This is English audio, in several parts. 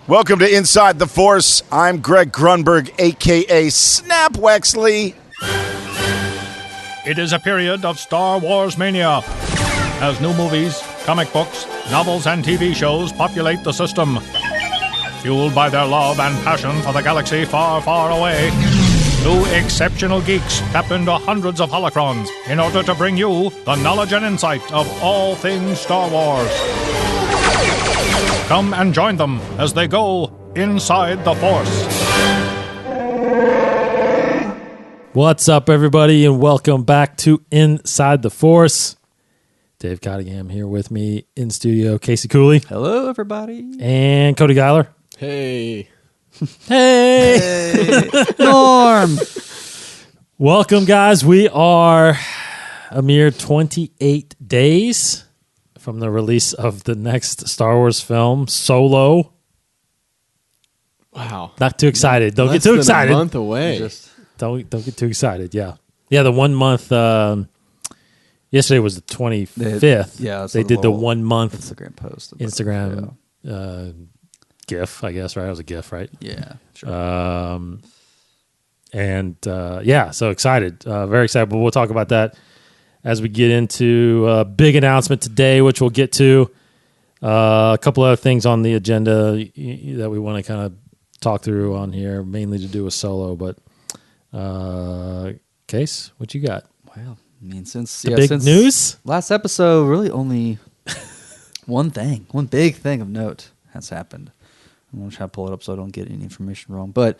Welcome to Inside the Force. I'm Greg Grunberg, a.k.a. Snap Wexley. It is a period of Star Wars mania, as new movies, comic books, novels, and TV shows populate the system. Fueled by their love and passion for the galaxy far, far away, two exceptional geeks tap into hundreds of holocrons in order to bring you the knowledge and insight of all things Star Wars. Come and join them as they go inside the Force. What's up, everybody, and welcome back to Inside the Force. Dave Cottingham here with me in studio. Casey Cooley. Hello, everybody. And Cody Geiler. Hey. Hey. Norm. Welcome, guys. We are a mere 28 days from the release of the next Star Wars film, Solo. Wow. Not too excited. Don't Less get too than excited. A month away. Don't get too excited. Yeah. The 1 month. Yesterday was the 25th. Yeah, they did the 1 month Instagram post. Instagram GIF, I guess, right? It was a GIF, right? Yeah, sure. So excited. Very excited. But we'll talk about that as we get into a big announcement today, which we'll get to. A couple other things on the agenda that we want to kind of talk through on here, mainly to do with Solo. But, Case, what you got? Well, I mean, since big news? Last episode, really only one big thing of note has happened. I'm going to try to pull it up so I don't get any information wrong. But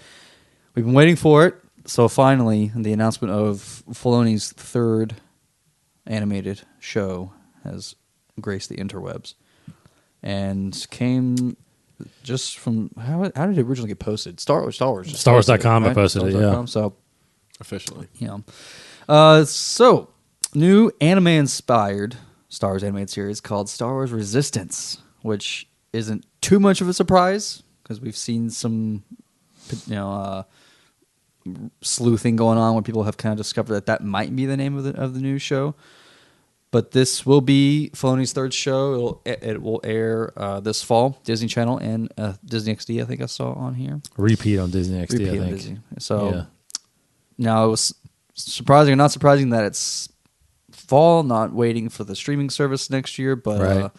we've been waiting for it. So finally, the announcement of Filoni's third animated show has graced the interwebs. And came just from... How did it originally get posted? Star Wars. StarWars.com right? posted it, yeah. So, officially. So, new anime-inspired Star Wars animated series called Star Wars Resistance, which isn't too much of a surprise because we've seen some, sleuthing going on where people have kind of discovered that might be the name of the new show. But this will be Filoni's third show. It will air this fall, Disney Channel and Disney XD. I think I saw on here. Repeat on Disney XD. I think. Disney. So now it was surprising or not surprising that it's fall, not waiting for the streaming service next year, but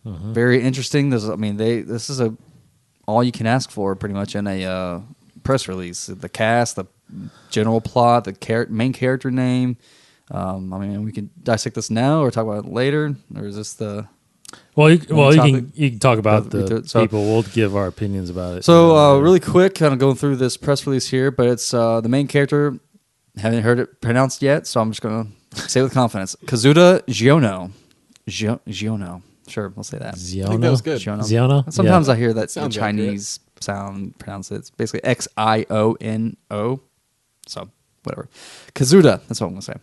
very interesting. This is all you can ask for pretty much in a press release. The cast, the general plot, the main character name. We can dissect this now or talk about it later, or is this the... you can talk about the people. We'll give our opinions about it. So really quick, kind of going through this press release here, but it's the main character. Haven't heard it pronounced yet, so I'm just going to say it with confidence. Kazuda Xiono. Xiono. Sure, we'll say that. Xiono? I think that was good. Xiono? Sometimes I hear that the Sounds Chinese sound pronounce it. It's basically Xiono. So, whatever. Kazuda, that's what I'm going to say.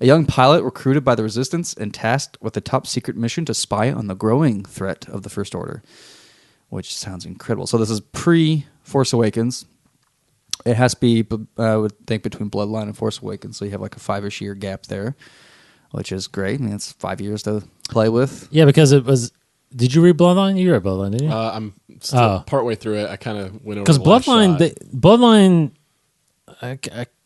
A young pilot recruited by the Resistance and tasked with a top-secret mission to spy on the growing threat of the First Order, which sounds incredible. So this is pre-Force Awakens. It has to be, I would think, between Bloodline and Force Awakens, so you have like a 5-ish year gap there, which is great. I mean, it's 5 years to play with. Yeah, because it was... Did you read Bloodline? You read Bloodline, didn't you? I'm still partway through it. I kind of went over because the last shot. Bloodline, I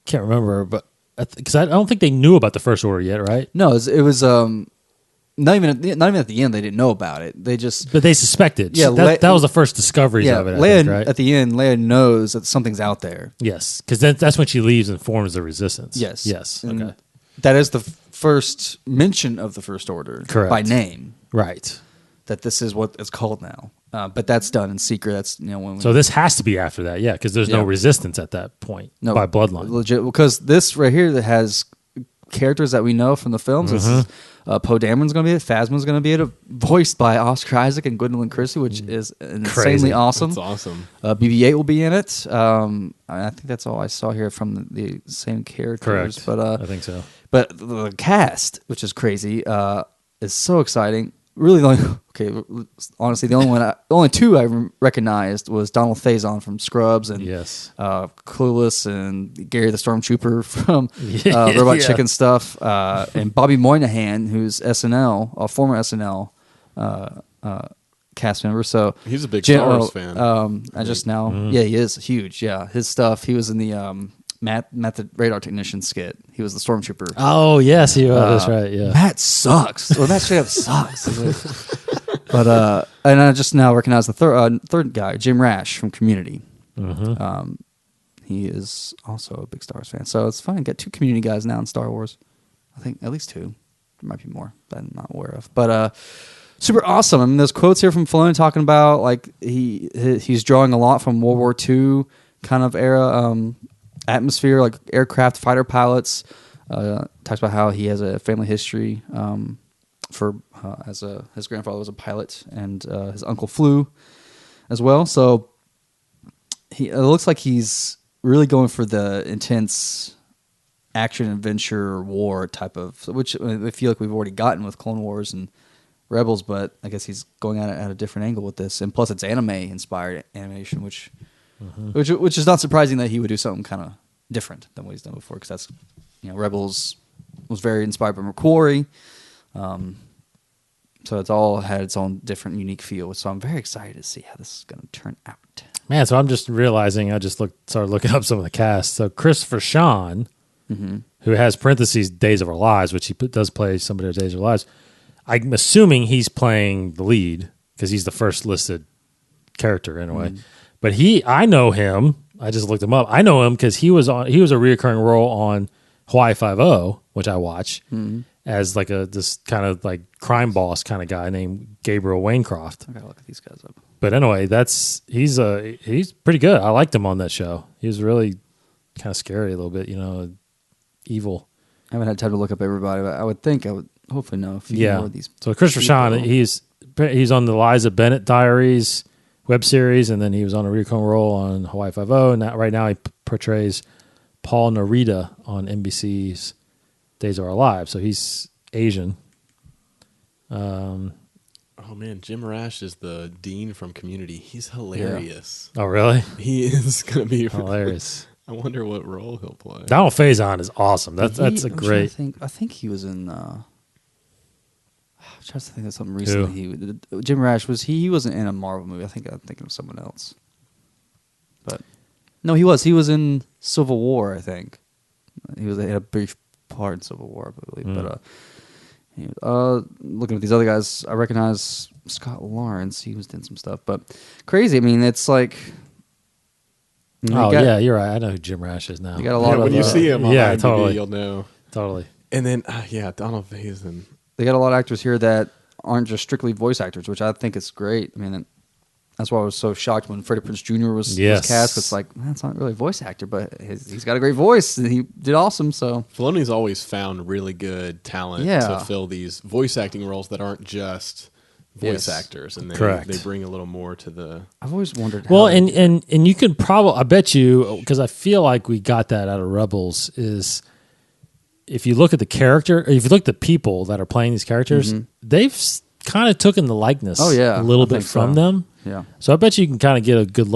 can't remember, but because I don't think they knew about the First Order yet, right? No, it was not even at the end they didn't know about it. But they suspected. Yeah, that was the first discoveries of it. I think, right? At the end, Leia knows that something's out there. Yes, because that's when she leaves and forms the Resistance. Yes. Okay. And that is the first mention of the First Order, correct, by name. Right. That this is what it's called now, but that's done in secret. That's so this has to be after that, because there's no Resistance at that point by Bloodline. Legit, because this right here that has characters that we know from the films. This is, Poe Dameron's going to be it. Phasma's going to be it. Voiced by Oscar Isaac and Gwendolyn Christie, which is insanely awesome. That's awesome. BB-8 will be in it. I think that's all I saw here from the same characters. Correct. But I think so. But the cast, which is crazy, is so exciting. Really, honestly, the only two I recognized was Donald Faison from Scrubs and Clueless, and Gary the Stormtrooper from Robot Chicken stuff, and Bobby Moynihan, who's SNL, a former SNL cast member. So He's a big Star Wars fan. I just now, yeah, he is huge. Yeah, his stuff. He was in the Matt the radar technician skit. He was the stormtrooper. Oh yes, he was. That's right. Yeah. Matt sucks. Well, Matt straight up sucks. But and I just now recognize the third guy, Jim Rash from Community. He is also a big Star Wars fan. So it's fun to get two Community guys now in Star Wars. I think at least two. There might be more that I'm not aware of. But super awesome. I mean, there's quotes here from Filoni talking about like he's drawing a lot from World War II kind of era atmosphere, like aircraft fighter pilots. Talks about how he has a family history his grandfather was a pilot and his uncle flew as well. So it looks like he's really going for the intense action adventure war type of, which I feel like we've already gotten with Clone Wars and Rebels, but I guess he's going at it at a different angle with this. And plus it's anime inspired animation, which is not surprising that he would do something kind of different than what he's done before, because that's, Rebels was very inspired by McQuarrie. So it's all had its own different, unique feel. So I'm very excited to see how this is going to turn out. Man, so I'm just realizing I just started looking up some of the cast. So Christopher Sean, who has parentheses Days of Our Lives, which he does play somebody of Days of Our Lives. I'm assuming he's playing the lead because he's the first listed character in a way. But I know him. I just looked him up. I know him because he was a reoccurring role on Hawaii Five-0, which I watch as like this kind of like crime boss kind of guy named Gabriel Wayncroft. I gotta look at these guys up. But anyway, he's pretty good. I liked him on that show. He was really kind of scary a little bit, evil. I haven't had time to look up everybody, but I would think I would hopefully know a few more of these. So Christopher Sean, he's on the Liza Bennett Diaries web series, and then he was on a recurring role on Hawaii Five-0, and right now he portrays Paul Narita on NBC's Days of Our Lives. So he's Asian. Oh man, Jim Rash is the dean from Community. He's hilarious. Oh really? He is going to be hilarious. I wonder what role he'll play. Donald Faison is awesome. That's a great. I think he was in. I'm trying to think of something recently. Jim Rash he wasn't in a Marvel movie. I think I'm thinking of someone else. But no, he was. He was in Civil War. I think he had a brief part in Civil War, I believe. But looking at these other guys, I recognize Scott Lawrence. He was doing some stuff, but crazy. I mean, it's like. You're right. I know who Jim Rash is now. You got a lot of when you see him on IMDb, totally. You'll know. Totally. And then, Donald Faison. They got a lot of actors here that aren't just strictly voice actors, which I think is great. I mean, that's why I was so shocked when Freddie Prinze Jr. was cast. It's like, that's not really a voice actor, but he's got a great voice, and he did awesome. So Filoni's always found really good talent to fill these voice acting roles that aren't just voice actors, and they bring a little more to the. I've always wondered. Well, and you could probably, I bet you, because I feel like we got that out of Rebels, is if you look at the character, or if you look at the people that are playing these characters, they've kind of taken the likeness a little bit from them. Yeah. So I bet you can kind of get a good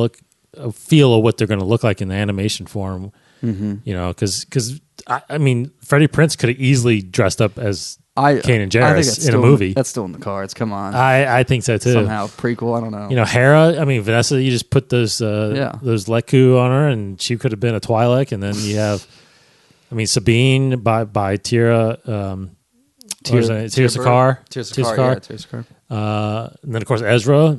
a feel of what they're going to look like in the animation form. Because I mean, Freddie Prinze could have easily dressed up as Kanan Jarrus in a movie. That's still in the cards. Come on. I think so too. Somehow prequel. I don't know. Hera. I mean, Vanessa. You just put those Leku on her, and she could have been a Twi'lek. And then you have, Sabine by Tira. Tira Sakar. Tira Sakar. And then of course Ezra.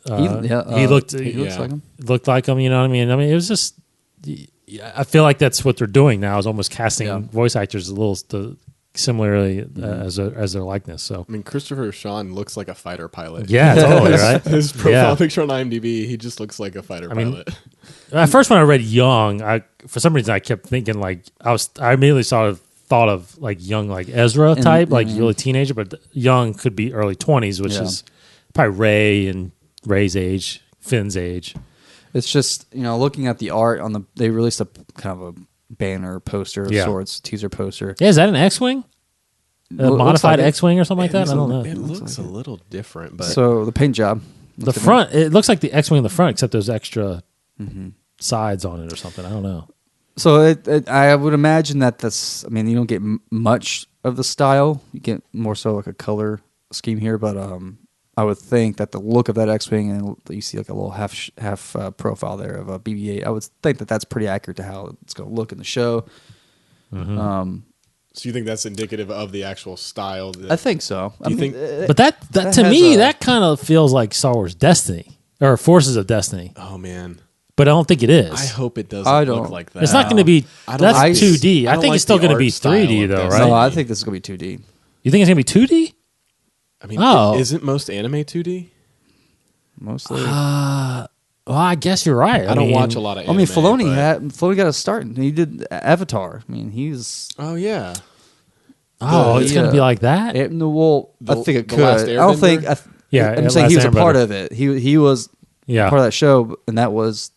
He looked like him. Looked like him. You know what I mean? It was just. I feel like that's what they're doing now, is almost casting voice actors a little similarly as their likeness. So Christopher Sean looks like a fighter pilot. Yeah, totally right. His profile picture on IMDb, he just looks like a fighter pilot. At first, when I read young, for some reason I kept thinking I immediately thought of like young, like Ezra type, like really teenager, but young could be early 20s, which is probably Ray's age, Finn's age. It's just, looking at the art they released a kind of a banner poster of sorts, teaser poster. Yeah, is that an X-Wing? A modified X-Wing or something like that? I don't know. It looks a little different, but so the paint job, the front, it looks like the X-Wing in the front, except there's extra sides on it or something. I don't know. So I would imagine that that's. You don't get much of the style. You get more so like a color scheme here, but I would think that the look of that X-wing, and you see like a little half profile there of a BB-8. I would think that that's pretty accurate to how it's going to look in the show. Mm-hmm. So you think that's indicative of the actual style? I think so. But that to me, that kind of feels like Star Wars Destiny or Forces of Destiny. Oh man. But I don't think it is. I hope it doesn't look like that. It's not going to be. That's 2D. I think it's still going to be 3D though, right? No, I think this is going to be 2D. You think it's going to be 2D? I mean, isn't most anime 2D? Mostly. Well, I guess you're right. I don't watch a lot of anime. I mean, Filoni got a start. He did Avatar. I mean, he's... Oh, yeah. Oh, it's going to be like that? I think it could. Last I don't think... I'm saying he was a part of it. He was part of that show, and that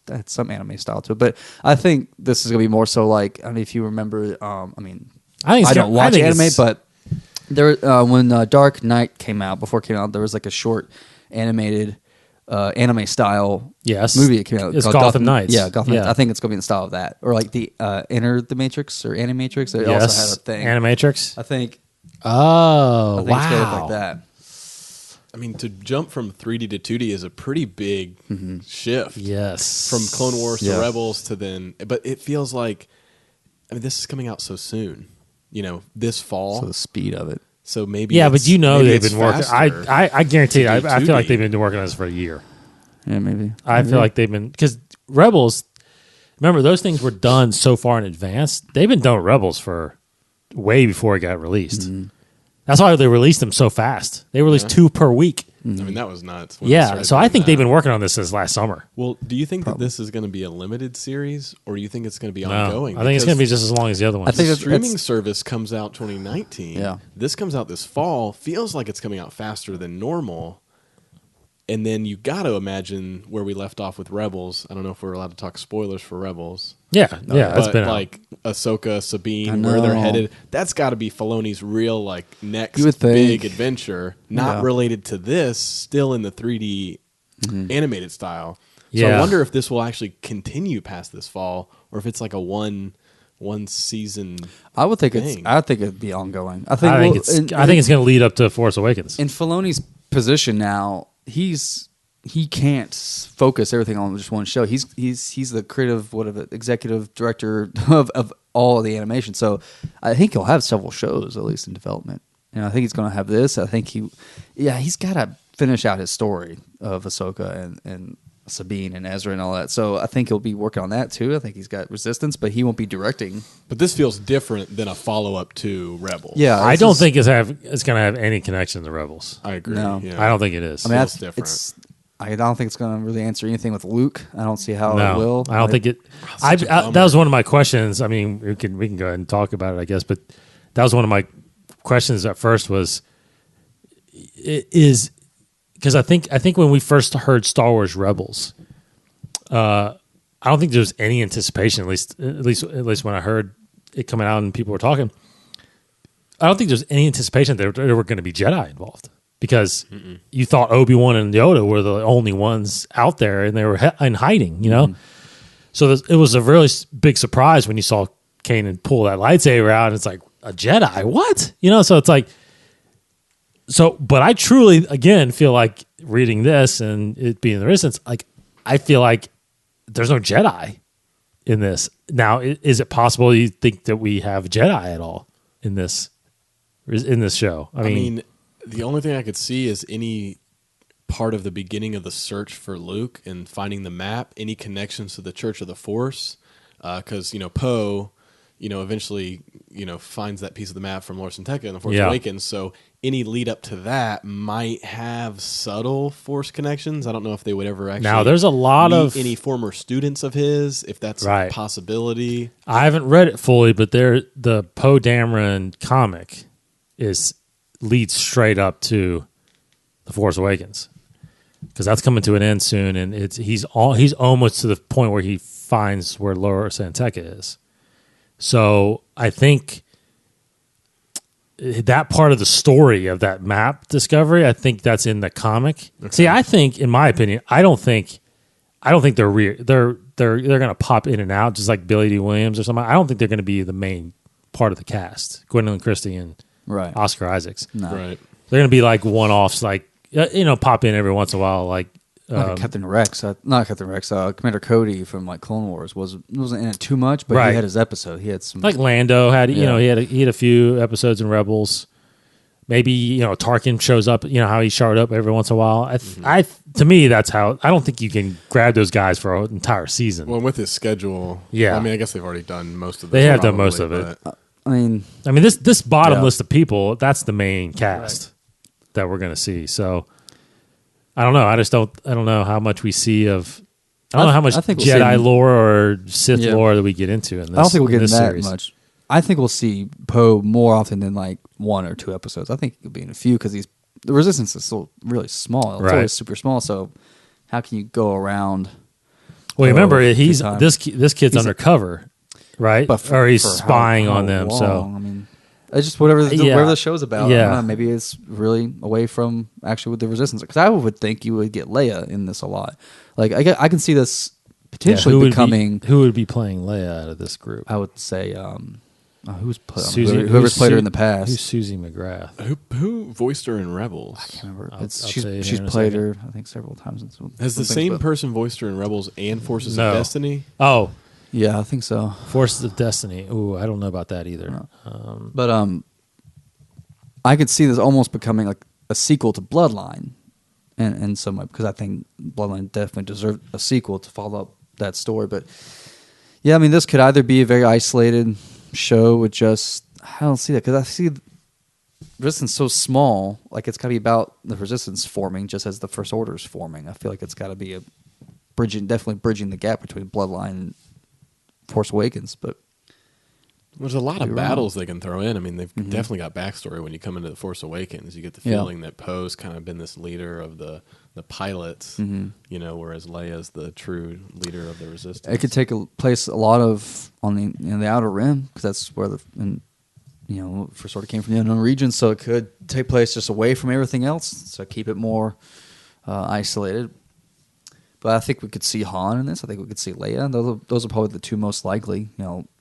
had some anime style to it. But I think this is going to be more so like... I mean, if you remember... I don't watch anime, but... There, when Dark Knight came out, there was like a short animated anime style movie that came out. It's called Gotham Knights. Yeah, Gotham Knights. I think it's going to be in the style of that. Or like the Enter the Matrix or Animatrix. It also had a thing. Animatrix? I think. Oh, I think it's going to look like that. I mean, to jump from 3D to 2D is a pretty big shift. Yes. From Clone Wars to Rebels to then... But it feels like... I mean, this is coming out so soon. This fall. So the speed of it. So maybe but they've been working. Faster. I guarantee you, I feel like they've been working on this for a year. Yeah, maybe. I feel like they've been, because Rebels, remember those things were done so far in advance. They've been done with Rebels for way before it got released. Mm-hmm. That's why they released them so fast. They released 2 per week. I mean, that was nuts. So I think they've been working on this since last summer. Well, do you think that this is going to be a limited series, or do you think it's going to be ongoing? I think it's going to be just as long as the other ones. I think the streaming service comes out 2019. Yeah. This comes out this fall. Feels like it's coming out faster than normal. And then you got to imagine where we left off with Rebels. I don't know if we're allowed to talk spoilers for Rebels. But that's been like Ahsoka, Sabine, where they're headed. That's got to be Filoni's real next big adventure, not related to this. Still in the 3D animated style. So I wonder if this will actually continue past this fall, or if it's like a one season. I would think it'd be ongoing. I think it's going to lead up to Force Awakens. In Filoni's position now, he can't focus everything on just one show. He's the creative executive director of all of the animation. So I think he'll have several shows at least in development. And I think he's going to have this. I think he's got to finish out his story of Ahsoka and Sabine and Ezra and all that. So I think he'll be working on that too. I think he's got Resistance, but he won't be directing. But this feels different than a follow-up to Rebels. Yeah, I don't think it's going to have any connection to Rebels. I agree. No. Yeah. I don't think it is. I mean, that's different. I don't think it's going to really answer anything with Luke. I don't see how it will. I don't think it. That was one of my questions. I mean, we can go ahead and talk about it, I guess. But that was one of my questions at first. Was because I think when we first heard Star Wars Rebels, I don't think there was any anticipation. At least when I heard it coming out and people were talking, I don't think there's any anticipation that there were going to be Jedi involved. Because you thought Obi-Wan and Yoda were the only ones out there, and they were in hiding, So it was a really big surprise when you saw Kanan pull that lightsaber out, and it's like, a Jedi? What? So it's like... But I truly, again, feel like reading this and it being the Resistance, like, I feel like there's no Jedi in this. Now, is it possible you think that we have Jedi at all in this show? I mean the only thing I could see is any part of the beginning of the search for Luke and finding the map, any connections to the Church of the Force, because Poe, eventually finds that piece of the map from Lor San Tekka in the Force Awakens. So any lead up to that might have subtle Force connections. I don't know if they would ever actually. Now there's a lot of any former students of his, if that's a possibility. I haven't read it fully, but the Poe Dameron comic leads straight up to the Force Awakens, because that's coming to an end soon, and he's almost to the point where he finds where Lor San Tekka is. So I think that part of the story of that map discovery, I think that's in the comic. Okay. See, I think, in my opinion, I don't think they're going to pop in and out just like Billy D. Williams or something. I don't think they're going to be the main part of the cast, Gwendolyn Christie and Oscar Isaacs. No. Right. They're going to be like one-offs, like pop in every once in a while. Like Captain Rex, not Captain Rex. Commander Cody from like Clone Wars wasn't in it too much, but Right. he had his episode. He had some like Lando had, Yeah. he had a few episodes in Rebels. Maybe Tarkin shows up. How he showed up every once in a while. To me, that's how. I don't think you can grab those guys for an entire season. Well, with his schedule, Yeah. I mean, I guess they've already done most of. They this have done probably, most of it. but- I mean, this bottom Yeah. list of people, that's the main cast that we're going to see. So I don't know. I don't know how much we see of. I don't know how much I think we'll see Jedi him- lore or Sith Yeah. lore that we get into in this. I don't think we'll in get this that series. much. I think we'll see Poe more often than like 1 or 2 episodes. I think he'll be in a few because the Resistance is still really small. It's Right. always super small. So how can you go around? Well, remember he's time. this kid's undercover, right? But Or he's for spying how on them. long? So I mean, it's just whatever the show's about. Yeah. I don't know, maybe it's really away from actually with the Resistance. Because I would think you would get Leia in this a lot. Like I can see this potentially who would becoming. who would be playing Leia out of this group? I would say who's Susie- whoever's played her Su- in the past. Who's Susie McGrath? who voiced her in Rebels? Remember. I'll She's tell you she's here in a played second. her I think several times. In some Has the things, same but- person voiced her in Rebels and Forces No. of Destiny? Oh, Yeah, I think so. Forces of Destiny. Ooh, I don't know about that either. But I could see this almost becoming like a sequel to Bloodline, and some way because I think Bloodline definitely deserved a sequel to follow up that story. But yeah, I mean, this could either be a very isolated show with just I don't see that because I see Resistance so small, like it's got to be about the Resistance forming just as the First Order is forming. I feel like it's got to be definitely bridging the gap between Bloodline and Force Awakens. But There's a lot of You're wrong. battles they can throw in. I mean, they've definitely got backstory when you come into the Force Awakens. You get the Yeah. feeling that Poe's kind of been this leader of the pilots, whereas Leia's the true leader of the Resistance. it could take place a lot of on the outer rim because that's where First Order came from the unknown region. So it could take place just away from everything else. So keep it more isolated. But I think we could see Han in this. I think we could see Leia. Those are probably the two most likely.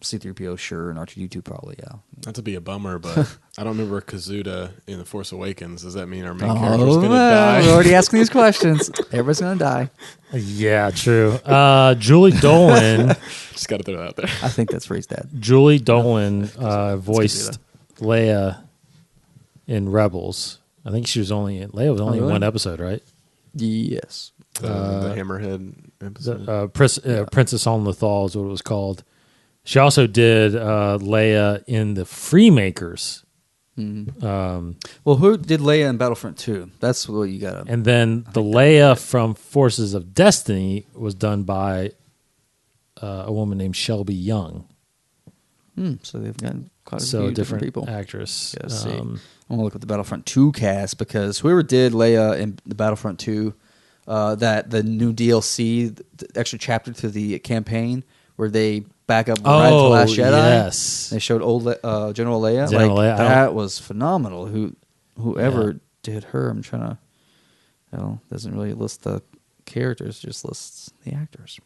C-3PO sure, and R2-D2 probably. Yeah. Not to be a bummer, but I don't remember Kazuda in the Force Awakens. Does that mean our main character is going to die? We're already asking these questions. Everybody's gonna die. Yeah, true. Julie Dolan. Just got to throw that out there. I think that's where he's dead. Julie Dolan voiced Leia in Rebels. I think Leia was only in really? one episode, right? Yes. The Hammerhead episode. Princess on Lothal is what it was called. She also did Leia in the Freemakers. Well, who did Leia in Battlefront 2? That's what you got. And then the Leia from Forces of Destiny was done by a woman named Shelby Young. So they've got quite a So few a different different people. actress. Yeah, see. I'm gonna look at the Battlefront 2 cast because whoever did Leia in the Battlefront 2, that the new DLC, the extra chapter to the campaign where they back up right to the Last Jedi. Yes. They showed old General Leia. General Leia, I don't- That was phenomenal. Whoever did her, I'm trying to. Doesn't really list the characters, just lists the actors.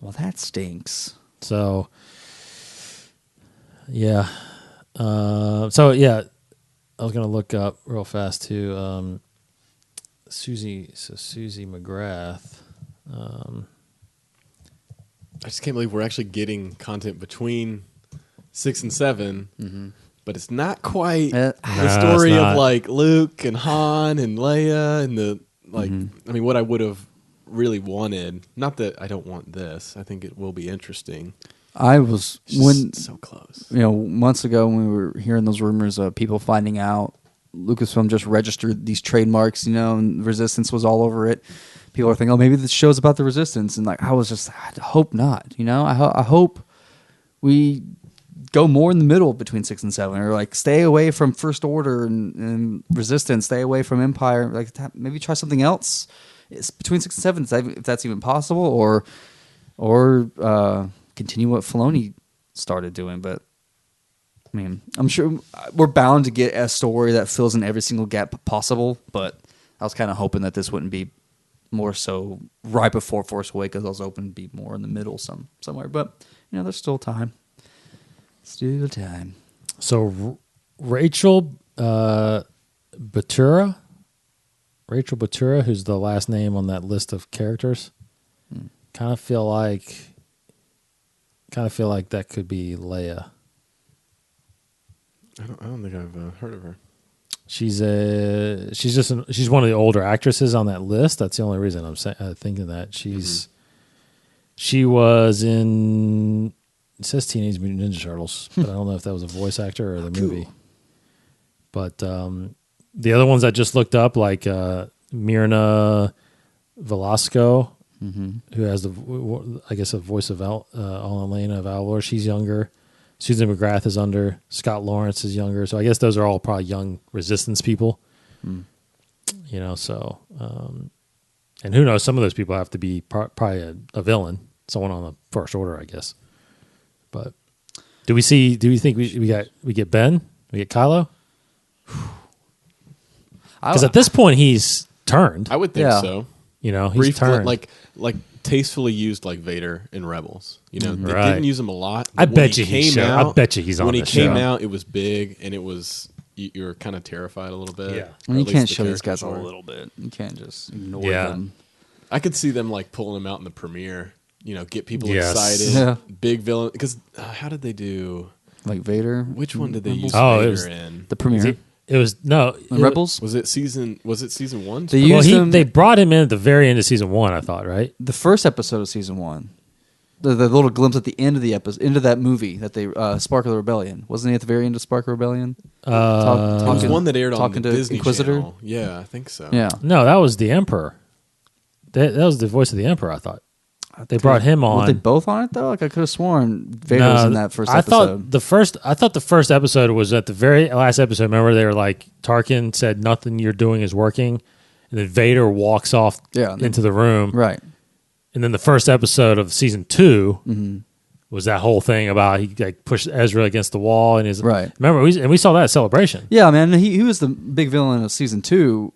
Well, that stinks. So, yeah. I was going to look up real fast too. Susie McGrath. I just can't believe we're actually getting content between 6 and 7, but it's not quite No, the story it's of not. like Luke and Han and Leia and the I mean, what I would have really wanted. Not that I don't want this. I think it will be interesting. I was It's just so close. months ago when we were hearing those rumors of people finding out Lucasfilm just registered these trademarks, and Resistance was all over it. People are thinking, oh, maybe this show's about the Resistance, and I hope not. I hope we go more in the middle between 6 and 7, or stay away from First Order and Resistance, stay away from Empire. Maybe try something else. It's between 6 and 7, if that's even possible, or continue what Filoni started doing. But I mean, I'm sure we're bound to get a story that fills in every single gap possible. But I was kind of hoping that this wouldn't be more so right before Force Awakens. I was hoping to be more in the middle somewhere. But there's still time. Still time. So Rachel Batura, Rachel Batura, who's the last name on that list of characters. Kind of feel like that could be Leia. I don't think I've heard of her. She's one of the older actresses on that list. That's the only reason I'm thinking that she was in. It says Teenage Mutant Ninja Turtles, but I don't know if that was a voice actor or the movie. But the other ones I just looked up, like Myrna Velasco, who has a voice of Elena of Alvor. She's younger. Susan McGrath is under. Scott Lawrence is younger. So I guess those are all probably young Resistance people. You know, so and who knows? Some of those people have to be probably a villain, someone on the First Order, I guess. But do we think we get Ben? We get Kylo? Because at this point he's turned. I would think so. You know, he's turned. Like tastefully used like Vader in Rebels. You know, they Right. didn't use him a lot. I but bet you he's on when he this came show. out, it was big, and it was you were kind of terrified a little bit. Yeah. Or And you at least can't the show these guys characters a were. little bit. You can't just ignore Yeah. them. I could see them like pulling him out in the premiere. You know, get people Yes. excited. Yeah. Big villain. Because how did they do? Like Vader. Which one did they use Oh, it Vader was in? The premiere. It was no Rebels. Was it season 1? They used him. They brought him in at the very end of season 1, I thought, right? The first episode of season 1. The little glimpse at the end of the episode, into that movie that they Spark of the Rebellion. Wasn't he at the very end of Spark of Rebellion? It was Talking- one that aired on talking the to Disney Inquisitor? Channel. Yeah, I think so. Yeah. No, that was the Emperor. That was the voice of the Emperor, I thought. They brought him on. Were they both on it though? Like I could have sworn Vader was in that first episode. I thought the first episode was at the very last episode. Remember, they were like, Tarkin said, "Nothing you're doing is working," and then Vader walks off into the room. Right. And then the first episode of season 2 was that whole thing about he like pushed Ezra against the wall and his Right. Remember, we saw that at Celebration. Yeah, man. He was the big villain of season 2.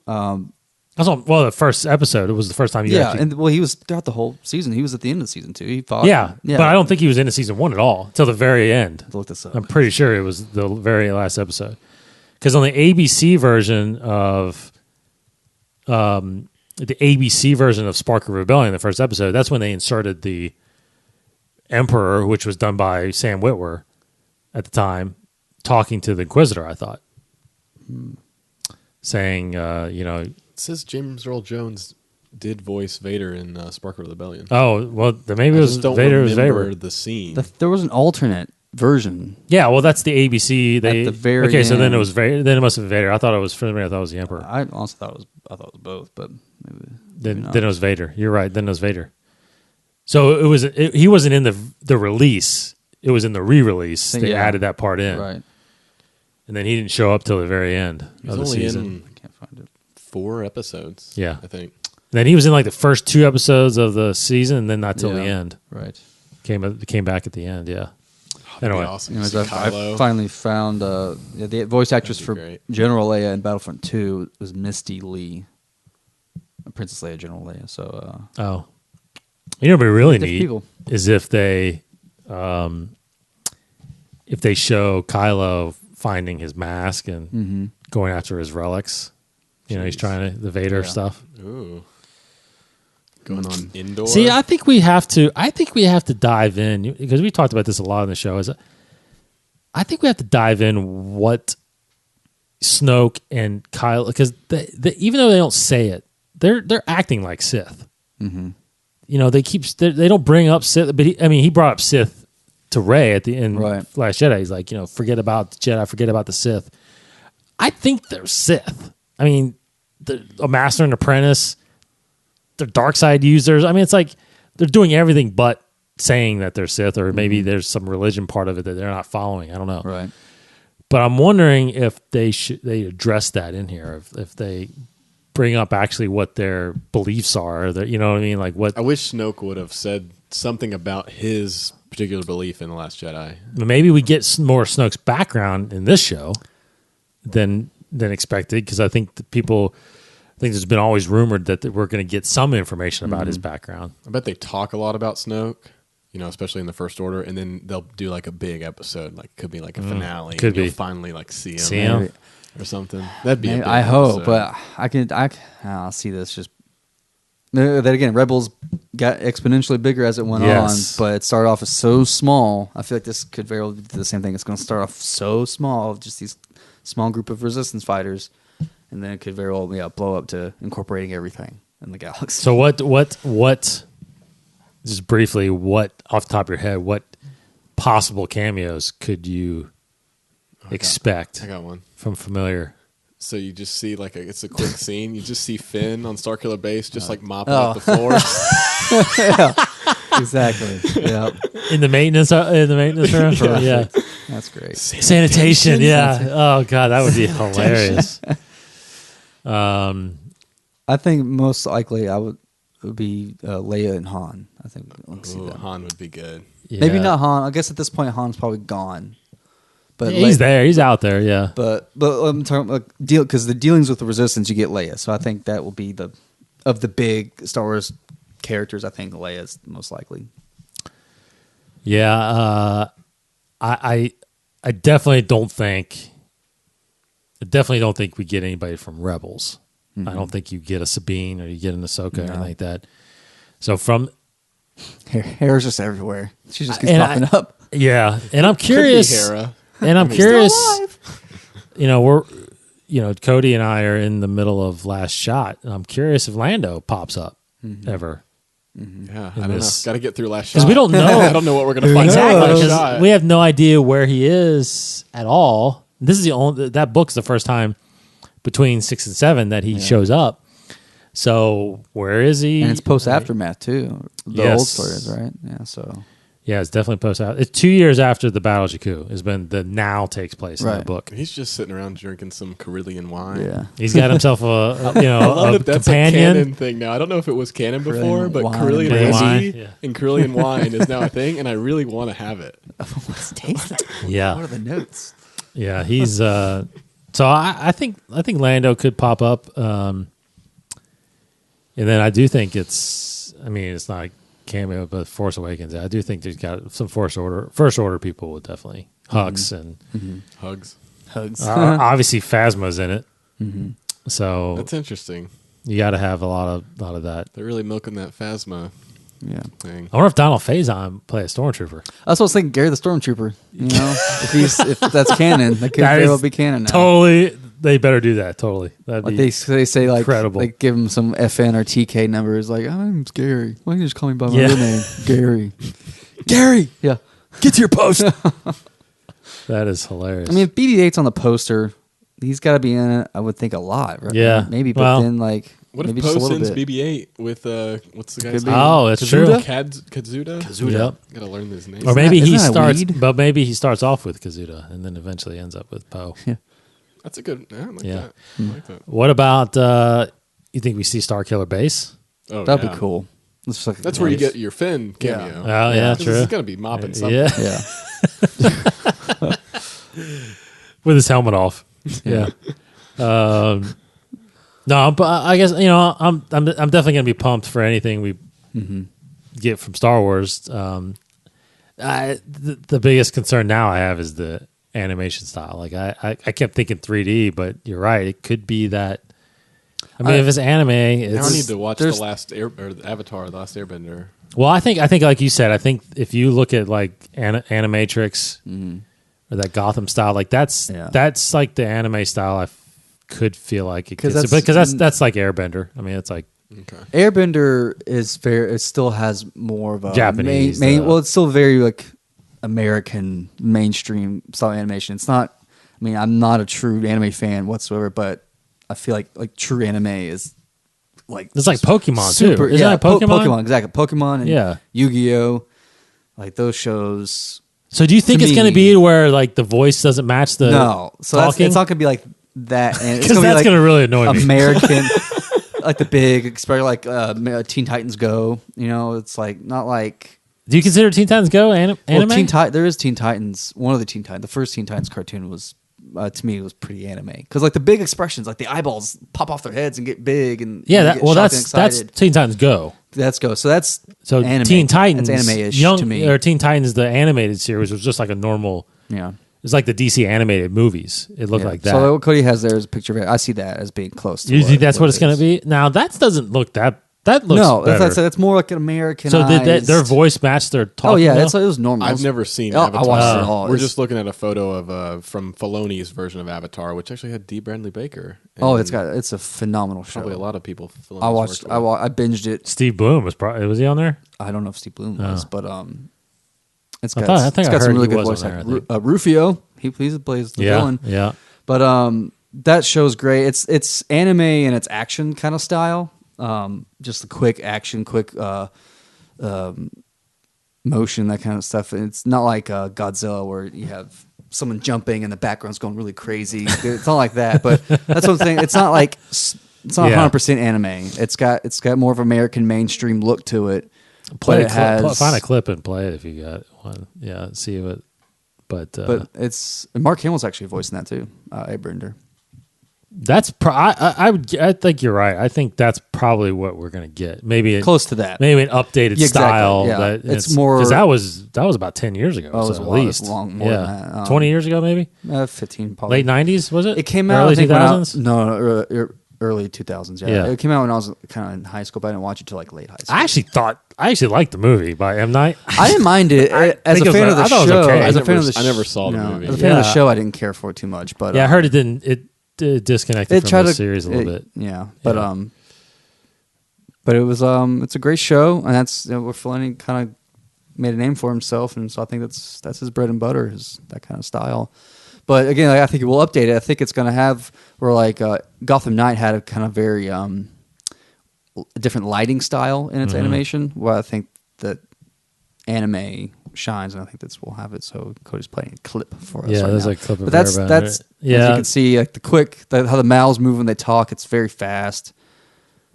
The first episode. It was the first time you actually. And well, he was throughout the whole season. He was at the end of season 2. He fought. Yeah, but I don't think he was into season 1 at all till the very end. Look this up. I'm pretty sure it was the very last episode. Because on the ABC version of Spark of Rebellion, the first episode, that's when they inserted the Emperor, which was done by Sam Witwer at the time, talking to the Inquisitor, I thought. Saying, It says James Earl Jones did voice Vader in Spark of the Rebellion. oh, well, then maybe I it was just don't Vader. It was remember Vader. the scene. There was an alternate version. Yeah, well, that's the ABC. They, At the very okay, so then end. it was Vader. Then it must have been Vader. I thought it was for me. I thought it was the Emperor. I honestly thought it was both, but maybe Then not. it was Vader. You're right. Then it was Vader. So he wasn't in the release. It was in the re-release. They Yeah. added that part in, Right. and then he didn't show up till the very end He was of the only season. in I can't find it. 4 episodes. Yeah. I think. And then he was in like the first 2 episodes of the season, and then not till the Yeah. end. Right. Came back at the end. Yeah. That'd be Anyway, awesome. Anyways, See I Kylo. finally found the voice actress That'd be for great. General Leia in Battlefront 2 was Misty Lee. Princess Leia, General Leia. So oh, you know, what'd be really different neat people. is if they show Kylo finding his mask and going after his relics. You know, he's trying to the Vader Yeah. stuff. Ooh. Going on indoor. See, I think we have to dive in because we talked about this a lot in the show. I think we have to dive in what Snoke and Kylo, because even though they don't say it, they're acting like Sith. Mm-hmm. You know, they don't bring up Sith, but he brought up Sith to Rey at the end. Right. Last Jedi. He's like, forget about the Jedi, forget about the Sith. I think they're Sith. I mean, a master and apprentice. They're dark side users. I mean, it's like they're doing everything but saying that they're Sith, or maybe there's some religion part of it that they're not following. I don't know. right. But I'm wondering if they address that in here, if they bring up actually what their beliefs are. You know what I mean? Like what? I wish Snoke would have said something about his particular belief in The Last Jedi. Maybe we get more Snoke's background in this show than expected, because I think there's been always rumored that we're going to get some information about his background. I bet they talk a lot about Snoke, especially in the First Order, and then they'll do like a big episode, like could be like a finale. Could and you'll be. finally like see him. See him? or something. That'd be. A Man, big I hope, episode. but I'll see this just. Then again, Rebels got exponentially bigger as it went Yes. on, but it started off as so small. I feel like this could very well be the same thing. It's going to start off so small, just these small group of resistance fighters, and then it could very well blow up to incorporating everything in the galaxy. So what? Just briefly, what off the top of your head, what possible cameos could you expect I got one. from familiar? So you just see it's a quick scene. You just see Finn on Starkiller Base, just mopping up the floor. Exactly. Yeah, In the maintenance room? Yeah. that's great. Sanitation, yeah. Oh god, that would be hilarious. I think most likely it would be Leia and Han. I think we'll see Ooh, that. Han would be good. Maybe Yeah. not Han. I guess at this point Han's probably gone. But He's there. He's out there, yeah. But I'm talking about because the dealings with the Resistance, you get Leia. So I think that will be of the big Star Wars characters. I think Leia is most likely. Yeah, I definitely don't think we get anybody from Rebels. I don't think you get a Sabine or you get an Ahsoka or anything like that. So from Hair's just everywhere. She just keeps And popping up. yeah, and I'm Could be curious. Hera. And I'm Still curious. Cody and I are in the middle of Last Shot, and I'm curious if Lando pops up ever. Yeah, In I don't know. this- Got to get through last shot. Because we don't know. I don't know what we're gonna find Exactly, out. in because Last shot. we have no idea where he is at all. This is the only that book's the first time between 6 and 7 that he shows up. So where is he? And it's post aftermath too. The Yes. old stories, right? Yeah. So Yeah, it's definitely post out. It's 2 years after the Battle of Jakku. Is when the now takes place in the Right. book. He's just sitting around drinking some Carillion wine. yeah. He's got himself I love a that that's companion. a canon thing now. I don't know if it was canon before, Carillion but wine. Carillion Carillion wine, whiskey yeah. and Carillion wine is now a thing, and I really want to have it. Let's taste it. Yeah. What are the notes? Yeah, he's so I think Lando could pop up, and then I do think it's not a cameo, but Force Awakens. I do think there's got some first order people would definitely Hux and Hugs. Hugs. obviously Phasma's in it, so That's interesting. you got to have a lot of that. They're really milking that Phasma Yeah. thing. I wonder if Donald Faison play a stormtrooper. That's what I was thinking. Gary the Stormtrooper. You know, if that's canon, that could That very is well be canon now. Totally, they better do that. Totally, that'd Like be they say, like incredible. Like give him some FN or TK numbers. Like I'm Gary. Why don't you just call me by my Yeah. real name, Gary? Gary. Yeah. get to your post. That is hilarious. I mean, if BB-8's on the poster, he's got to be in it. I would think a lot. Right? Yeah. Maybe, but Well, then like What maybe if just a Poe little sends bit. BB-8 with what's the guy's Could be. name? Oh, that's true. Kazuda. Yep. Gotta learn his name. Or maybe Isn't he that a starts, weed? but maybe he starts off with Kazuda and then eventually ends up with Poe. That's a good. Yeah, I like Yeah. that. I like that. What about you think we see Starkiller Base? Oh, That'd yeah. be cool. Looks like That's where you get your Finn cameo. Oh yeah, 'Cause true. He's gonna be mopping something. Yeah, Yeah. with his helmet off. Yeah. No, but I guess I'm definitely gonna be pumped for anything we get from Star Wars. The biggest concern now I have is the animation style. Like I kept thinking 3D, but you're right. It could be that. I mean, if it's anime, Now I it's need to watch the there's- last Avatar, the Last Airbender. well. I think like you said. I think if you look at like Animatrix or that Gotham style, like that's like the anime style. I could feel like it 'Cause because that's like Airbender. I mean, it's like Okay. Airbender is very. It still has more of a Japanese, well, it's still very like American mainstream style animation. It's not. I mean, I'm not a true anime fan whatsoever, but I feel like true anime is like it's like Pokemon super. too. Isn't it Pokemon? Pokemon, exactly. Pokemon and Yeah. Yu-Gi-Oh, like those shows. So do you think To it's going to me- be where like the voice doesn't match the No, so talking? it's not going to be like that. And it's Because gonna that's be going to really annoy like me. American, like the big, especially like Teen Titans Go. You know, it's like not like. Do you consider Teen Titans Go anime? Well, there is Teen Titans. One of the Teen Titans, the first Teen Titans cartoon was, to me, it was pretty anime because like the big expressions, like the eyeballs pop off their heads and get big, and Yeah, get shocked and that's excited. Teen Titans Go. That's Go. So that's So anime. Teen Titans, That's anime-ish young to me. or Teen Titans, the animated series was just like a normal. Yeah, It's like the DC animated movies. It looked like that. So what Cody has there is a picture of it. I see that as being close to you think that's what it it's going to be? Now, that doesn't look that. That looks No, better. that's more like an American. So did their voice match their talking? Oh, yeah, now? it was normal. I've never seen I Avatar. watched it all. We're just looking at a photo of from Filoni's version of Avatar, which actually had D. Bradley Baker. Oh, And it's a phenomenal show. probably a lot of people. Filoni's I watched. worked with. I binged it. Steve Bloom was he on there? I don't know if Steve Bloom was, but it's I got think it's I got some heard really he good was voice on there, acting. I think. Rufio, he plays the villain. Yeah. But that show's great. It's anime and it's action kind of style. Just the quick action, quick motion, that kind of stuff. And it's not like Godzilla where you have someone jumping and the background's going really crazy. It's not like that. But that's what I'm saying. It's not like it's not 100% anime. It's got more of American mainstream look to it. Play but it has, find a clip and play it if you got one. Yeah, see what. But it's Mark Hamill's actually voicing that too. Abrender. that's I think you're right. I think that's probably what we're gonna get. Maybe Close to that. Maybe an updated Yeah, exactly. style. Yeah. That It's more because that was about 10 years ago. Oh, it was so a at lot- least long more than that. 20 years ago, maybe 15 probably. late 90s was it? It came out early I think, 2000s. early 2000s. Yeah. Yeah. It came out when I was kind of in high school, but I didn't watch it till like late high school. I actually liked the movie by M Night. I didn't mind it as think a it was- fan of the I thought it was show. okay. As a fan I of the never- I never saw the no, movie. As a fan of the Yeah. show, I didn't care for it too much. But Yeah, I heard it didn't. It disconnected from the series a little bit. Yeah, but it was it's a great show, and that's where Filoni kind of made a name for himself, and so I think that's his bread and butter, is that kind of style. But again, I think it will update it. I think it's going to have where like Gotham Knight had a kind of very different lighting style in its animation. Well, I think that anime shines, and I think we'll have it. So Cody's playing a clip for us. Yeah, right there's now. a clip of But that's her about that's it. as Yeah. you can see, like how the mouths move when they talk. It's very fast.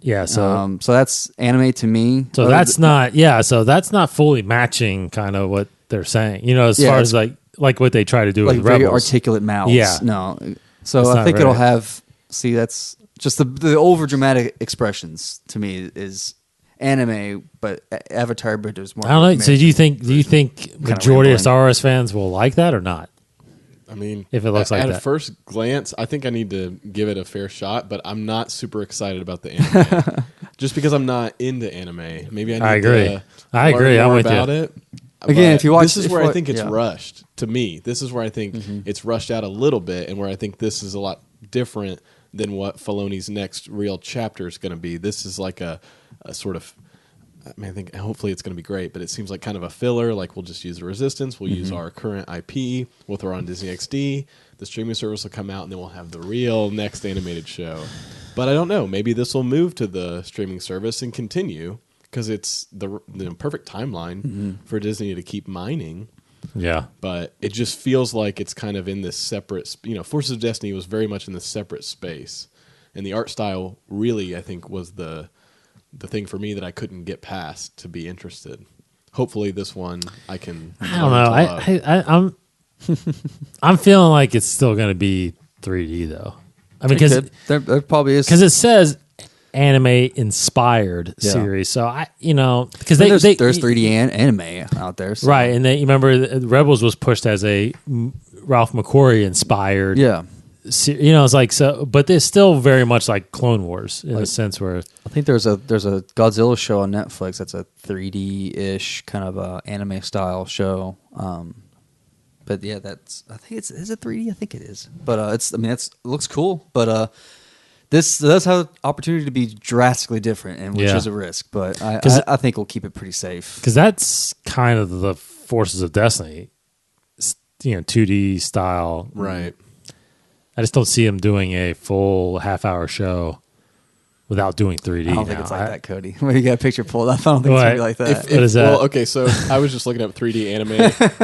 Yeah, so So that's anime to me. so that's not fully matching kind of what they're saying. You know, as Yeah, far it's as like what they try to do like with very Rebels. articulate mouths. Yeah. No. So It's I not think it'll very- have. See, that's just the over dramatic expressions to me is anime, but Avatar, but there's more. I don't know. So do you think majority rambling. of Star Wars fans will like that or not? I mean, If it looks like at that. a first glance, I think I need to give it a fair shot, but I'm not super excited about the anime. Just because I'm not into anime. Maybe I need I agree. to I learn agree. I'm more with you. about it. Again, But if you watch- this is if where what- I think it's yeah. rushed to me. This is where I think it's rushed out a little bit, and where I think this is a lot different than what Filoni's next real chapter is going to be. This is like a sort of, I mean, I think hopefully it's going to be great, but it seems like kind of a filler. Like we'll just use the Resistance, we'll use our current IP, we'll throw on Disney XD, the streaming service will come out, and then we'll have the real next animated show. But I don't know. Maybe this will move to the streaming service and continue because it's the perfect timeline for Disney to keep mining. Yeah. But it just feels like it's kind of in this separate, Forces of Destiny was very much in this separate space. And the art style really, I think, was the thing for me that I couldn't get past to be interested. Hopefully this one I can. I don't know. I'm feeling like it's still going to be 3D though. I mean, because there probably is it says anime inspired series, so because there's 3D anime out there, so. right, and then you remember Rebels was pushed as a Ralph McQuarrie inspired, Yeah, it's like so, but it's still very much like Clone Wars in a sense where I think there's a Godzilla show on Netflix that's a 3D ish kind of anime style show. But yeah, I think is it 3D? I think it is. But it looks cool. But this does have opportunity to be drastically different, and which is a risk. But I think we'll keep it pretty safe. because that's kind of the Forces of Destiny, 2D style, Right. I just don't see him doing a full half-hour show without doing 3D. I don't think it's like that, Cody. When you got a picture pulled up, I don't think it's What? gonna be like that. What is that? Well, okay, so I was just looking up 3D anime,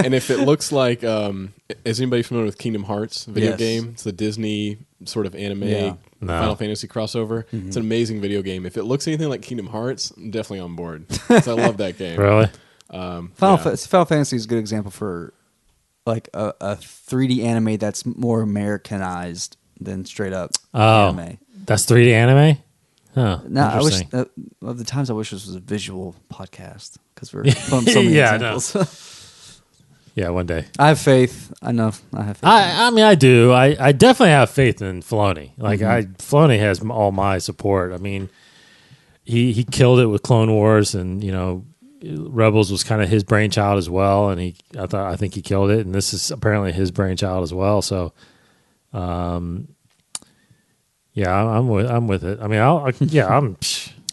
and if it looks like, is anybody familiar with Kingdom Hearts video Yes. game? It's the Disney sort of anime Yeah. No. Final Fantasy crossover. It's an amazing video game. If it looks anything like Kingdom Hearts, I'm definitely on board. 'Cause I love that game. Really? Final Fantasy is a good example for like a 3D anime that's more Americanized than straight up anime. That's 3D anime? Huh. Now, I wish Interesting. of the times I wish this was a visual podcast because we're pulling so many Yeah, I know. examples. Yeah, one day. I have faith. I know. I have faith. I mean, I do. I definitely have faith in Filoni. Like, Filoni has all my support. I mean, he killed it with Clone Wars, and Rebels was kind of his brainchild as well. And I think he killed it, and this is apparently his brainchild as well. So, yeah, I'm with it. I mean,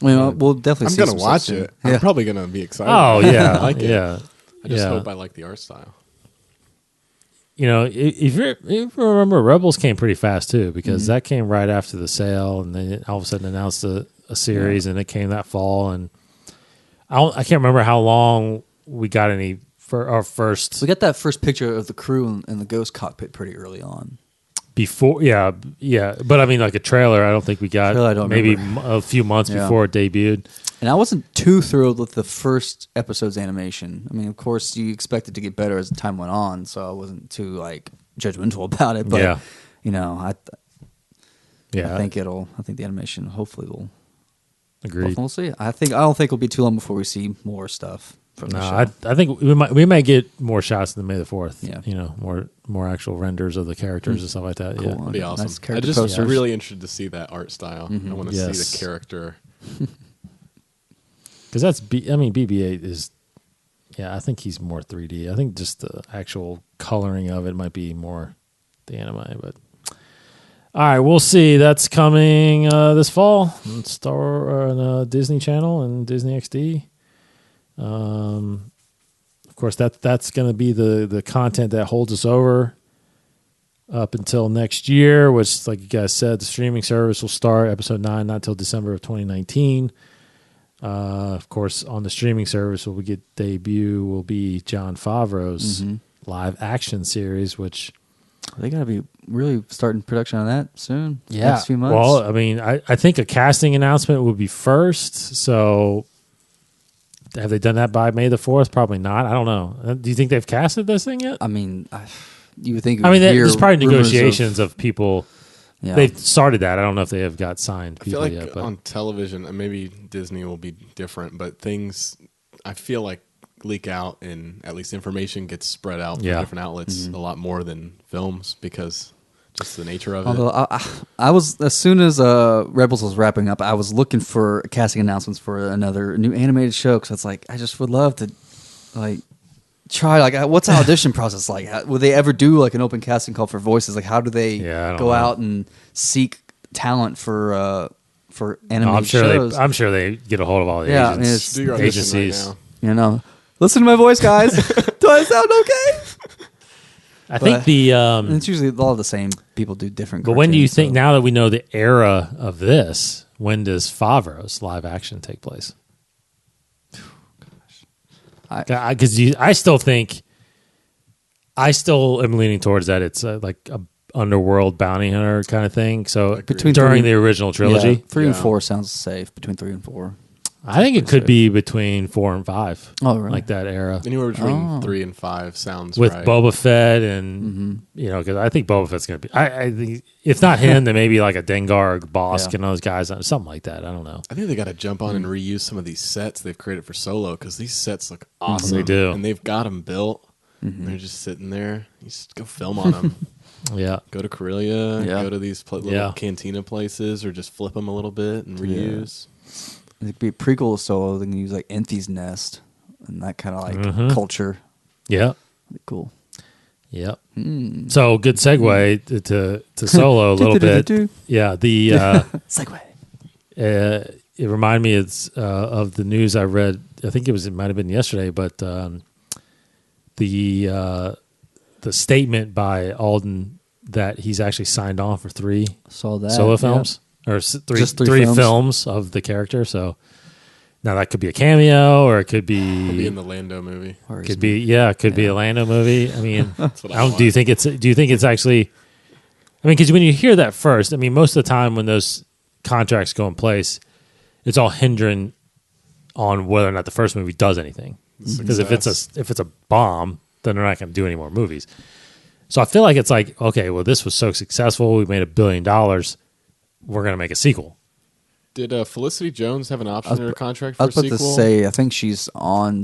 we'll definitely. I'm see gonna some watch stuff it. soon. I'm probably gonna be excited. Oh yeah, I like it. yeah. I just hope I like the art style. If you remember, Rebels came pretty fast too, because that came right after the sale, and they all of a sudden announced a series, and it came that fall. And I can't remember how long we got any for our first. We got that first picture of the crew in the Ghost cockpit pretty early on. Before, yeah, but I mean, like a trailer. I don't think we got. Trailer, I don't maybe remember. a few months before it debuted. And I wasn't too thrilled with the first episode's animation. I mean, of course, you expect it to get better as time went on, so I wasn't too judgmental about it. But I think the animation hopefully will. Agreed. We'll see. I don't think it'll be too long before we see more stuff from the show. I think we might get more shots than May the 4th. Yeah. More actual renders of the characters and stuff like that. Cool. Yeah, That'd be awesome. Nice I character just posters. really interested to see that art style. I want to see the character. Because that's BB-8 is. Yeah, I think he's more 3D. I think just the actual coloring of it might be more the anime, but. All right, we'll see. That's coming this fall on Disney Channel and Disney XD. Of course, that's going to be the content that holds us over up until next year, which, like you guys said, the streaming service will start episode 9 not until December of 2019. Of course, on the streaming service, what we get debut will be Jon Favreau's live action series, which. They got to be really starting production on that soon. Yeah. Next few months. Well, I mean, I think a casting announcement would be first. So have they done that by May the 4th? Probably not. I don't know. Do you think they've casted this thing yet? I mean, you would think. There's probably negotiations of people. Yeah. They've started that. I don't know if they have got signed I feel people like yet. But on television, and maybe Disney will be different, but things I feel like leak out and at least information gets spread out through different outlets a lot more than films because just the nature of Although it. I was, as soon as Rebels was wrapping up, I was looking for casting announcements for another new animated show because it's like I just would love to try what's the audition process like? Would they ever do an open casting call for voices? Like how do they go out and seek talent for animated shows? I'm sure they get a hold of all the agents, Do your audition agencies. right now. Listen to my voice, guys. Do I sound okay? I think the it's usually all the same people do different. But when do you cartoons, think, so. now that we know the era of this, when does Favreau's live action take place? Because I still am leaning towards that. It's like a underworld bounty hunter kind of thing. So during the original trilogy, 3 and 4 sounds safe. Between 3 and 4, I think it could be between 4 and 5. Oh, really? Like that era. Anywhere between 3 and 5 sounds with right. Boba Fett and because I think Boba Fett's going to be. I think if not him, then maybe like a Dengar or Bosk and those guys, something like that. I don't know. I think they got to jump on and reuse some of these sets they've created for Solo because these sets look awesome. They do, and they've got them built. They're just sitting there. You just go film on them. Yeah, go to Corellia. Go to these little cantina places, or just flip them a little bit and reuse. It could be a prequel to Solo. They can use Enthys Nest and that kind of culture. Yeah, cool. Yep. So good segue to Solo a little bit. Yeah, the segue. It reminded me of the news I read. I think it might have been yesterday, but the statement by Alden that he's actually signed on for 3 solo films or three films of the character. So now that could be a cameo, or it could be in the Lando movie. Could be a Lando movie. I mean, That's what I want. do you think it's actually? I mean, because when you hear that first, I mean, most of the time when those contracts go in place, it's all hindering on whether or not the first movie does anything. Because if it's a bomb, then they're not going to do any more movies. So I feel like it's like, okay, well, this was so successful, we made $1 billion, we're going to make a sequel. Did Felicity Jones have an option in her contract for I was a about sequel? to say, I think she's on.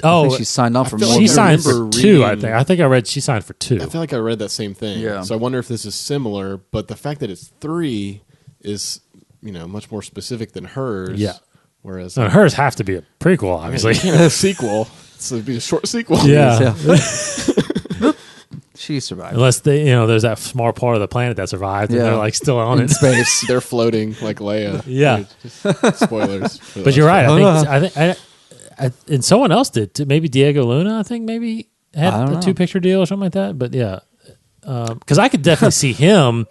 Oh, think she signed on for feel more. like she signed for remember 2. I reading- think. I think I read she signed for 2. I feel like I read that same thing. Yeah. So I wonder if this is similar, but the fact that it's 3 is, much more specific than hers. Yeah. Whereas And hers have to be a prequel, obviously. you can't have a sequel. So it'd be a short sequel. Yeah. She survived Unless they, there's that small part of the planet that survived, and Yeah. they're like still on in it. space. They're floating like Leia. Yeah. Just spoilers. For But the you're last right. part. I think, and someone else did too. Maybe Diego Luna. I think maybe had I don't a know. 2-picture deal or something like that. But yeah, because I could definitely see him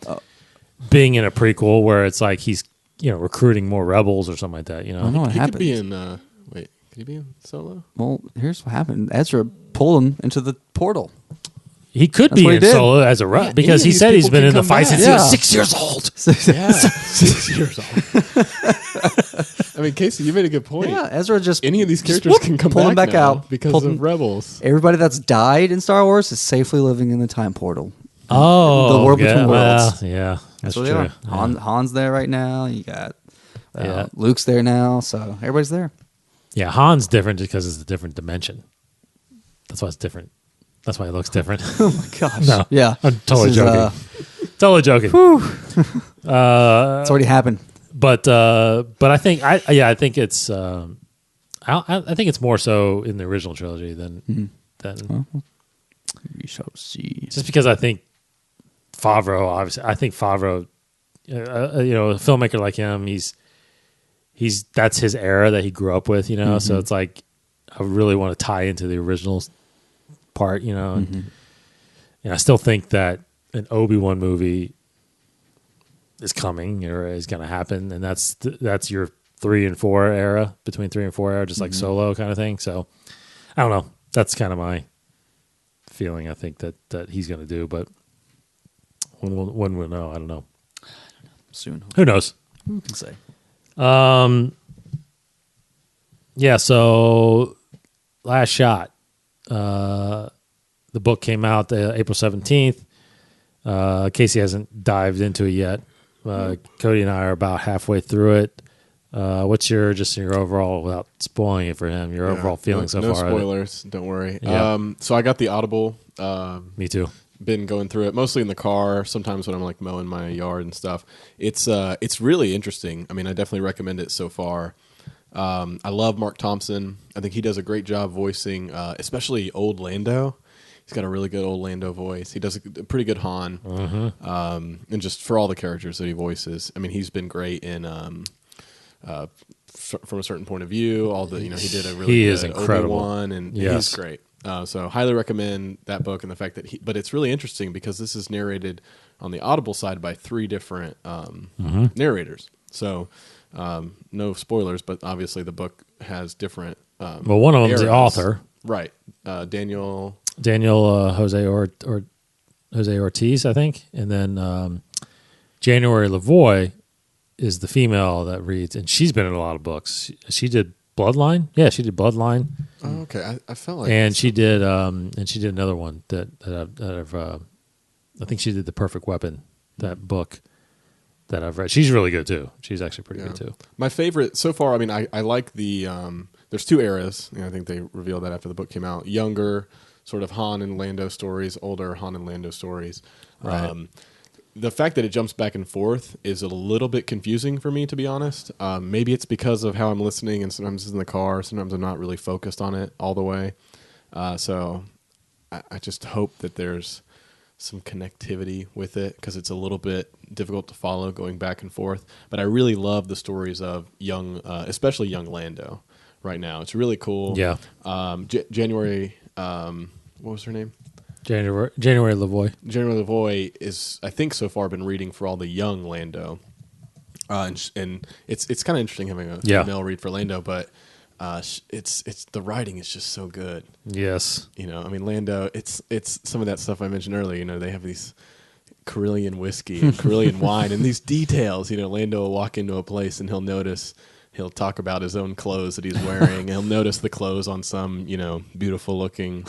being in a prequel where it's like he's recruiting more rebels or something like that. I don't know what He happened. could be in. Wait, could he be in Solo? Well, here's what happened. Ezra pulled him into the portal. He could That's be what he in did. Solo as a Yeah, because any he of said these he's people been can in the come fight back. since he was Yeah. 6 years old. Yeah, 6 years old. I mean, Casey, you made a good point. Yeah, Ezra just Any of these characters can come pull him back now out because pulled of him- Rebels. Everybody that's died in Star Wars is safely living in the time portal. Oh, The world between well, worlds. yeah, that's where true. they are. Han's there right now. You got Yeah. Luke's there now. So everybody's there. Yeah, Han's different just because it's a different dimension. That's why it's different. That's why it looks different. Oh my gosh. No, Yeah. I'm totally This is, joking. Totally joking. It's already happened. But I think I think it's I think it's more so in the original trilogy than We shall see. just because I think Favreau, obviously, I think Favreau, a filmmaker like him, he's that's his era that he grew up with, So it's like I really want to tie into the original part, and I still think that an Obi-Wan movie is coming or is going to happen, and that's your 3 and 4 era, between 3 and 4 era, just like Solo kind of thing. So I don't know. That's kind of my feeling. I think that he's going to do, but when we'll know, I don't know. Soon. Who knows? Who can say? Yeah. So Last Shot, the book came out April 17th. Casey hasn't dived into it yet. Cody and I are about halfway through it. What's your overall, without spoiling it for him, your overall feeling so no far? spoilers, don't worry. Yeah. So I got the Audible. Me too. Been going through it mostly in the car. Sometimes when I'm like mowing my yard and stuff. It's really interesting. I mean, I definitely recommend it so far. I love Mark Thompson. I think he does a great job voicing, especially old Lando. He's got a really good old Lando voice. He does a pretty good Han, and just for all the characters that he voices. I mean, he's been great in from a certain point of view. All the he did a really He good is incredible. Obi-Wan, and Yes. he's great. So highly recommend that book and the fact that but it's really interesting because this is narrated on the Audible side by 3 different narrators. So no spoilers, but obviously the book has different. Well, one of them's the eras. author, Right? Daniel Jose Ortiz, I think, and then January Lavoie is the female that reads, and she's been in a lot of books. She did Bloodline. Yeah, she did Bloodline, Oh, okay. I felt like and she did another one that I've I think she did The Perfect Weapon, that book that I've read. She's really good too. She's actually pretty good too. My favorite so far. I mean, I like the. There's 2 eras. I think they revealed that after the book came out. Younger, sort of Han and Lando stories. Older Han and Lando stories. Right. The fact that it jumps back and forth is a little bit confusing for me, to be honest. Maybe it's because of how I'm listening, and sometimes it's in the car. Sometimes I'm not really focused on it all the way. So I just hope that there's some connectivity with it because it's a little bit difficult to follow going back and forth. But I really love the stories of young, especially young Lando right now. It's really cool. Yeah. January, what was her name? January Lavoie. January Lavoie is, I think, so far been reading for all the young Lando, and it's kind of interesting having a female read for Lando, but it's the writing is just so good. Yes. I mean, Lando, it's some of that stuff I mentioned earlier. They have these Carillion whiskey and Carillion wine and these details. Lando will walk into a place and he'll talk about his own clothes that he's wearing. He'll notice the clothes on some, beautiful looking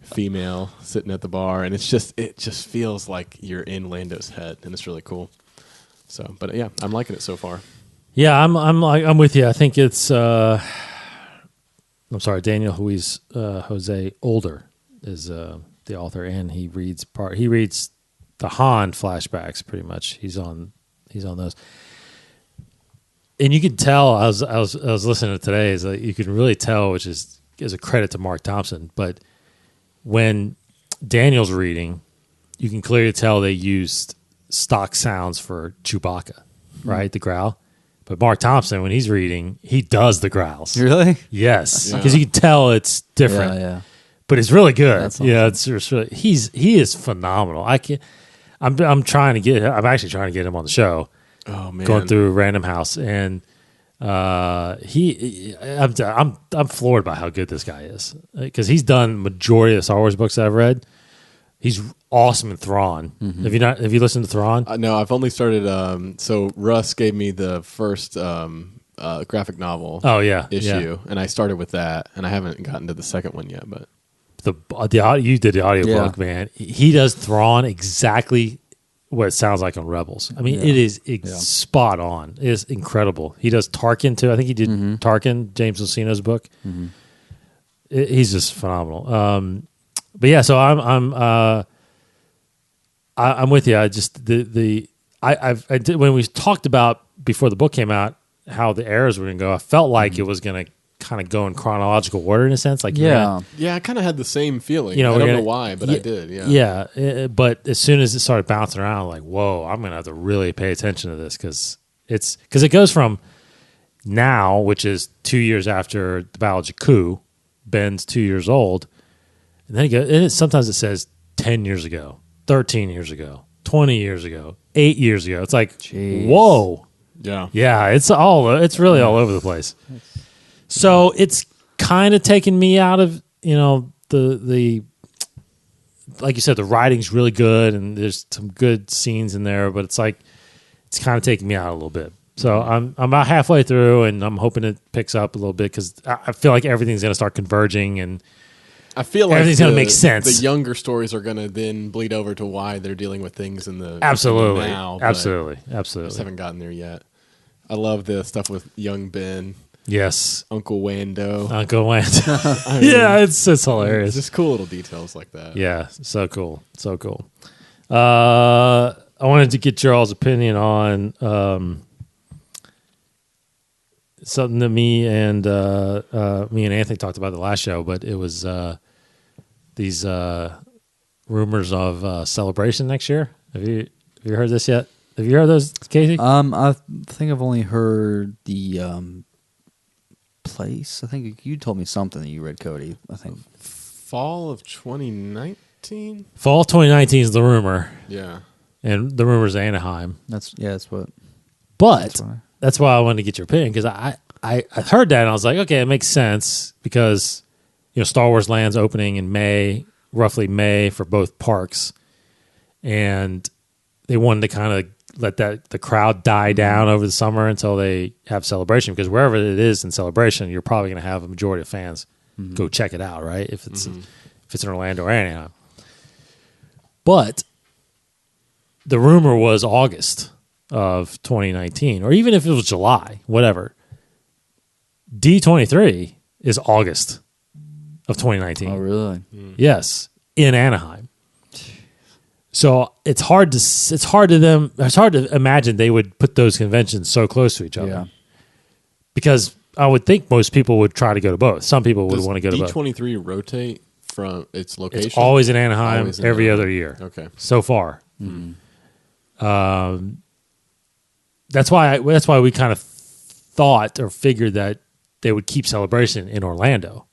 female sitting at the bar. And it just feels like you're in Lando's head, and it's really cool. So, but yeah, I'm liking it so far. Yeah, I'm with you. I think it's Daniel Jose Older is the author, and he reads the Han flashbacks pretty much. He's on those. And you can tell, I was listening to today, is that you can really tell, which is a credit to Mark Thompson, but when Daniel's reading, you can clearly tell they used stock sounds for Chewbacca, right? The growl. But Mark Thompson, when he's reading, he does the growls. Really? Yes, Yeah. because you can tell it's different. Yeah. But it's really good. That's awesome. Yeah, it's really, he is phenomenal. I'm trying to get. I'm actually trying to get him on the show. Oh man, Going through Random House, and I'm floored by how good this guy is, because he's done majority of the Star Wars books that I've read. He's awesome in Thrawn. Mm-hmm. Have you listened to Thrawn? No, I've only started. So Russ gave me the first graphic novel. Oh yeah, issue, and I started with that, and I haven't gotten to the second one yet. But you did the audiobook, Yeah. man. He does Thrawn exactly what it sounds like on Rebels. I mean, it is spot on. It is incredible. He does Tarkin too. I think he did Tarkin, James Luceno's book. He's just phenomenal. But yeah, so I'm with you. I just I did, when we talked about before the book came out how the eras were going to go. I felt like it was going to kind of go in chronological order in a sense. Like yeah, I kind of had the same feeling. I don't know why, but I did. Yeah, but as soon as it started bouncing around, I'm like, whoa, I'm going to have to really pay attention to this because it goes from now, which is 2 years after the Battle of Jakku. Ben's 2 years old, and then sometimes it says 10 years ago, 13 years ago, 20 years ago, 8 years ago. It's like, Jeez. Whoa. Yeah. It's really all over the place. So it's kind of taken me out of, the like you said, the writing's really good and there's some good scenes in there, but it's like, it's kind of taking me out a little bit. So I'm about halfway through and I'm hoping it picks up a little bit because I feel like everything's going to start converging and I feel like everything's going to make sense. The younger stories are going to then bleed over to why they're dealing with things in the Absolutely. now. Absolutely. I just haven't gotten there yet. I love the stuff with young Ben. Yes. Uncle Wando. Uncle Wando. I mean, yeah, it's hilarious. Just cool little details like that. Yeah, so cool. So cool. I wanted to get your all's opinion on something that me and Anthony talked about the last show, but it was these rumors of Celebration next year. Have you heard this yet? Have you heard those, Casey? I think I've only heard the place. I think you told me something that you read, Cody. I think Fall of 2019? Fall 2019 is the rumor. Yeah. And the rumor's Anaheim. that's what. But that's why I wanted to get your opinion, because I heard that and I was like, okay, it makes sense because Star Wars Land's opening in roughly May for both parks, and they wanted to kind of let the crowd die down over the summer until they have Celebration, because wherever it is in Celebration, you're probably going to have a majority of fans go check it out, right? If it's in Orlando or Anaheim. But the rumor was August of 2019, or even if it was July, whatever. D23 is August of 2019. Oh, really? Yes, in Anaheim. So it's hard to imagine they would put those conventions so close to each other. Yeah. Because I would think most people would try to go to both. Some people would Does want to go to both. D23 rotate from its location? It's always in Anaheim Always in every Anaheim. other year. Okay. So far. That's why we kind of thought or figured that they would keep Celebration in Orlando,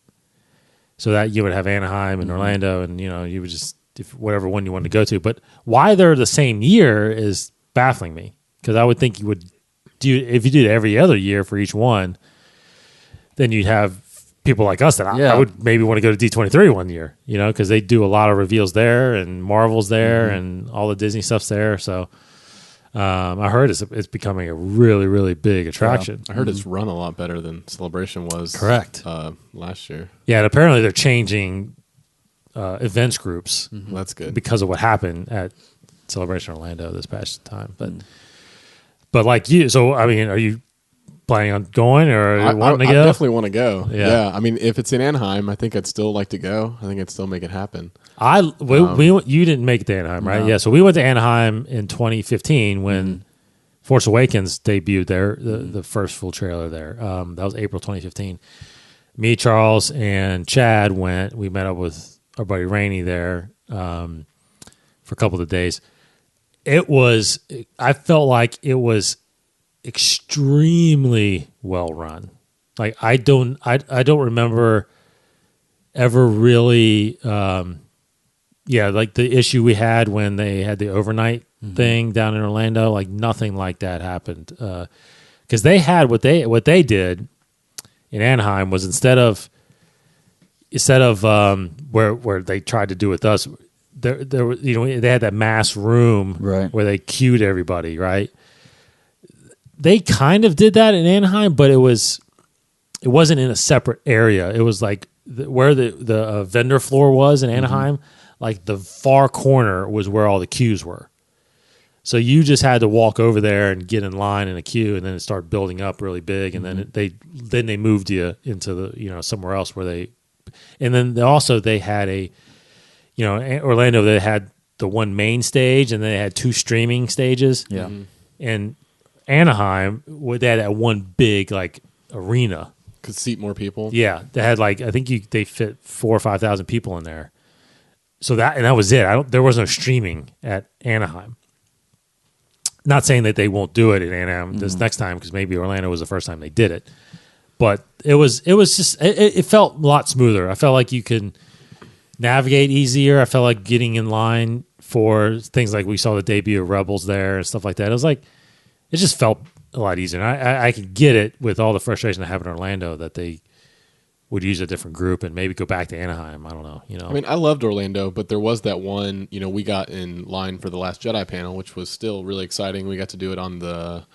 so that you would have Anaheim and Orlando, and you would just whatever one you wanted to go to. But why they're the same year is baffling me, because I would think you would if you did every other year for each one, then you'd have people like us that I would maybe want to go to D23 one year, because they do a lot of reveals there and Marvel's there and all the Disney stuff's there. So I heard it's becoming a really, really big attraction. I heard it's run a lot better than Celebration was. Correct. Last year. Yeah, and apparently they're changing events groups That's good. because of what happened at Celebration Orlando this past time. But like you, so I mean, are you planning on going or I wanting to go? definitely want to go. Yeah. Yeah. I mean, if it's in Anaheim, I think I'd still like to go. I think I'd still make it happen. You didn't make it to Anaheim, right? No. Yeah, so we went to Anaheim in 2015 when Force Awakens debuted there, the first full trailer there. That was April 2015. Me, Charles, and Chad went. We met up with our buddy Rainey there for a couple of days. I felt like it was extremely well run. Like I don't remember ever really like the issue we had when they had the overnight thing down in Orlando, like nothing like that happened. Because they had what they did in Anaheim was instead of where they tried to do with us, there they had that mass room Right. where they queued everybody, right? They kind of did that in Anaheim, but it wasn't in a separate area. It was like where the vendor floor was in Anaheim, like the far corner was where all the queues were. So you just had to walk over there and get in line in a queue, and then it started building up really big, and then they moved you into the somewhere else where they, and then they had Orlando, they had the one main stage, and then they had two streaming stages. Yeah. And Anaheim, they had that one big like arena. Could seat more people. Yeah, they had like I think they fit 4,000 or 5,000 people in there. So that was it. There was no streaming at Anaheim. Not saying that they won't do it in Anaheim this next time because maybe Orlando was the first time they did it, but it was just it felt a lot smoother. I felt like you could navigate easier. I felt like getting in line for things like we saw the debut of Rebels there and stuff like that. It just felt a lot easier. And I could get it with all the frustration I have in Orlando that they would use a different group and maybe go back to Anaheim. I don't know. I mean, I loved Orlando, but there was that one, we got in line for the Last Jedi panel, which was still really exciting. We got to do it on the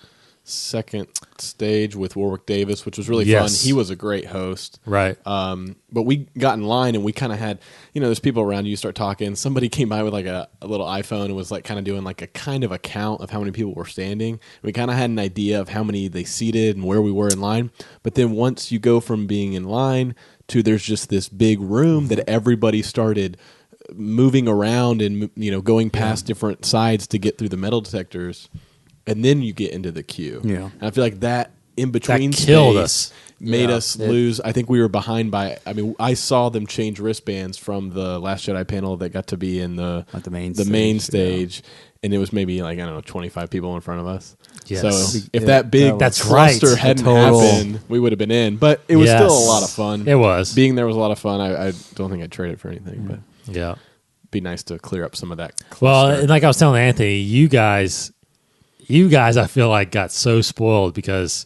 second stage with Warwick Davis, which was really fun. He was a great host. Right. But we got in line and we kind of had, there's people around you start talking. Somebody came by with like a little iPhone and was like kind of doing like a kind of a count of how many people were standing. We kind of had an idea of how many they seated and where we were in line. But then once you go from being in line to there's just this big room that everybody started moving around and, going past different sides to get through the metal detectors. And then you get into the queue. Yeah. And I feel like that in between That killed space us. made us lose. I think we were behind by. I mean, I saw them change wristbands from the Last Jedi panel that got to be in the main stage, and it was maybe like 25 people in front of us. Yes. So if that big cluster hadn't happened, we would have been in. But it was still a lot of fun. It was. Being there was a lot of fun. I don't think I'd trade it for anything, but Yeah. be nice to clear up some of that cluster. Well, and like I was telling Anthony, you guys, I feel like got so spoiled because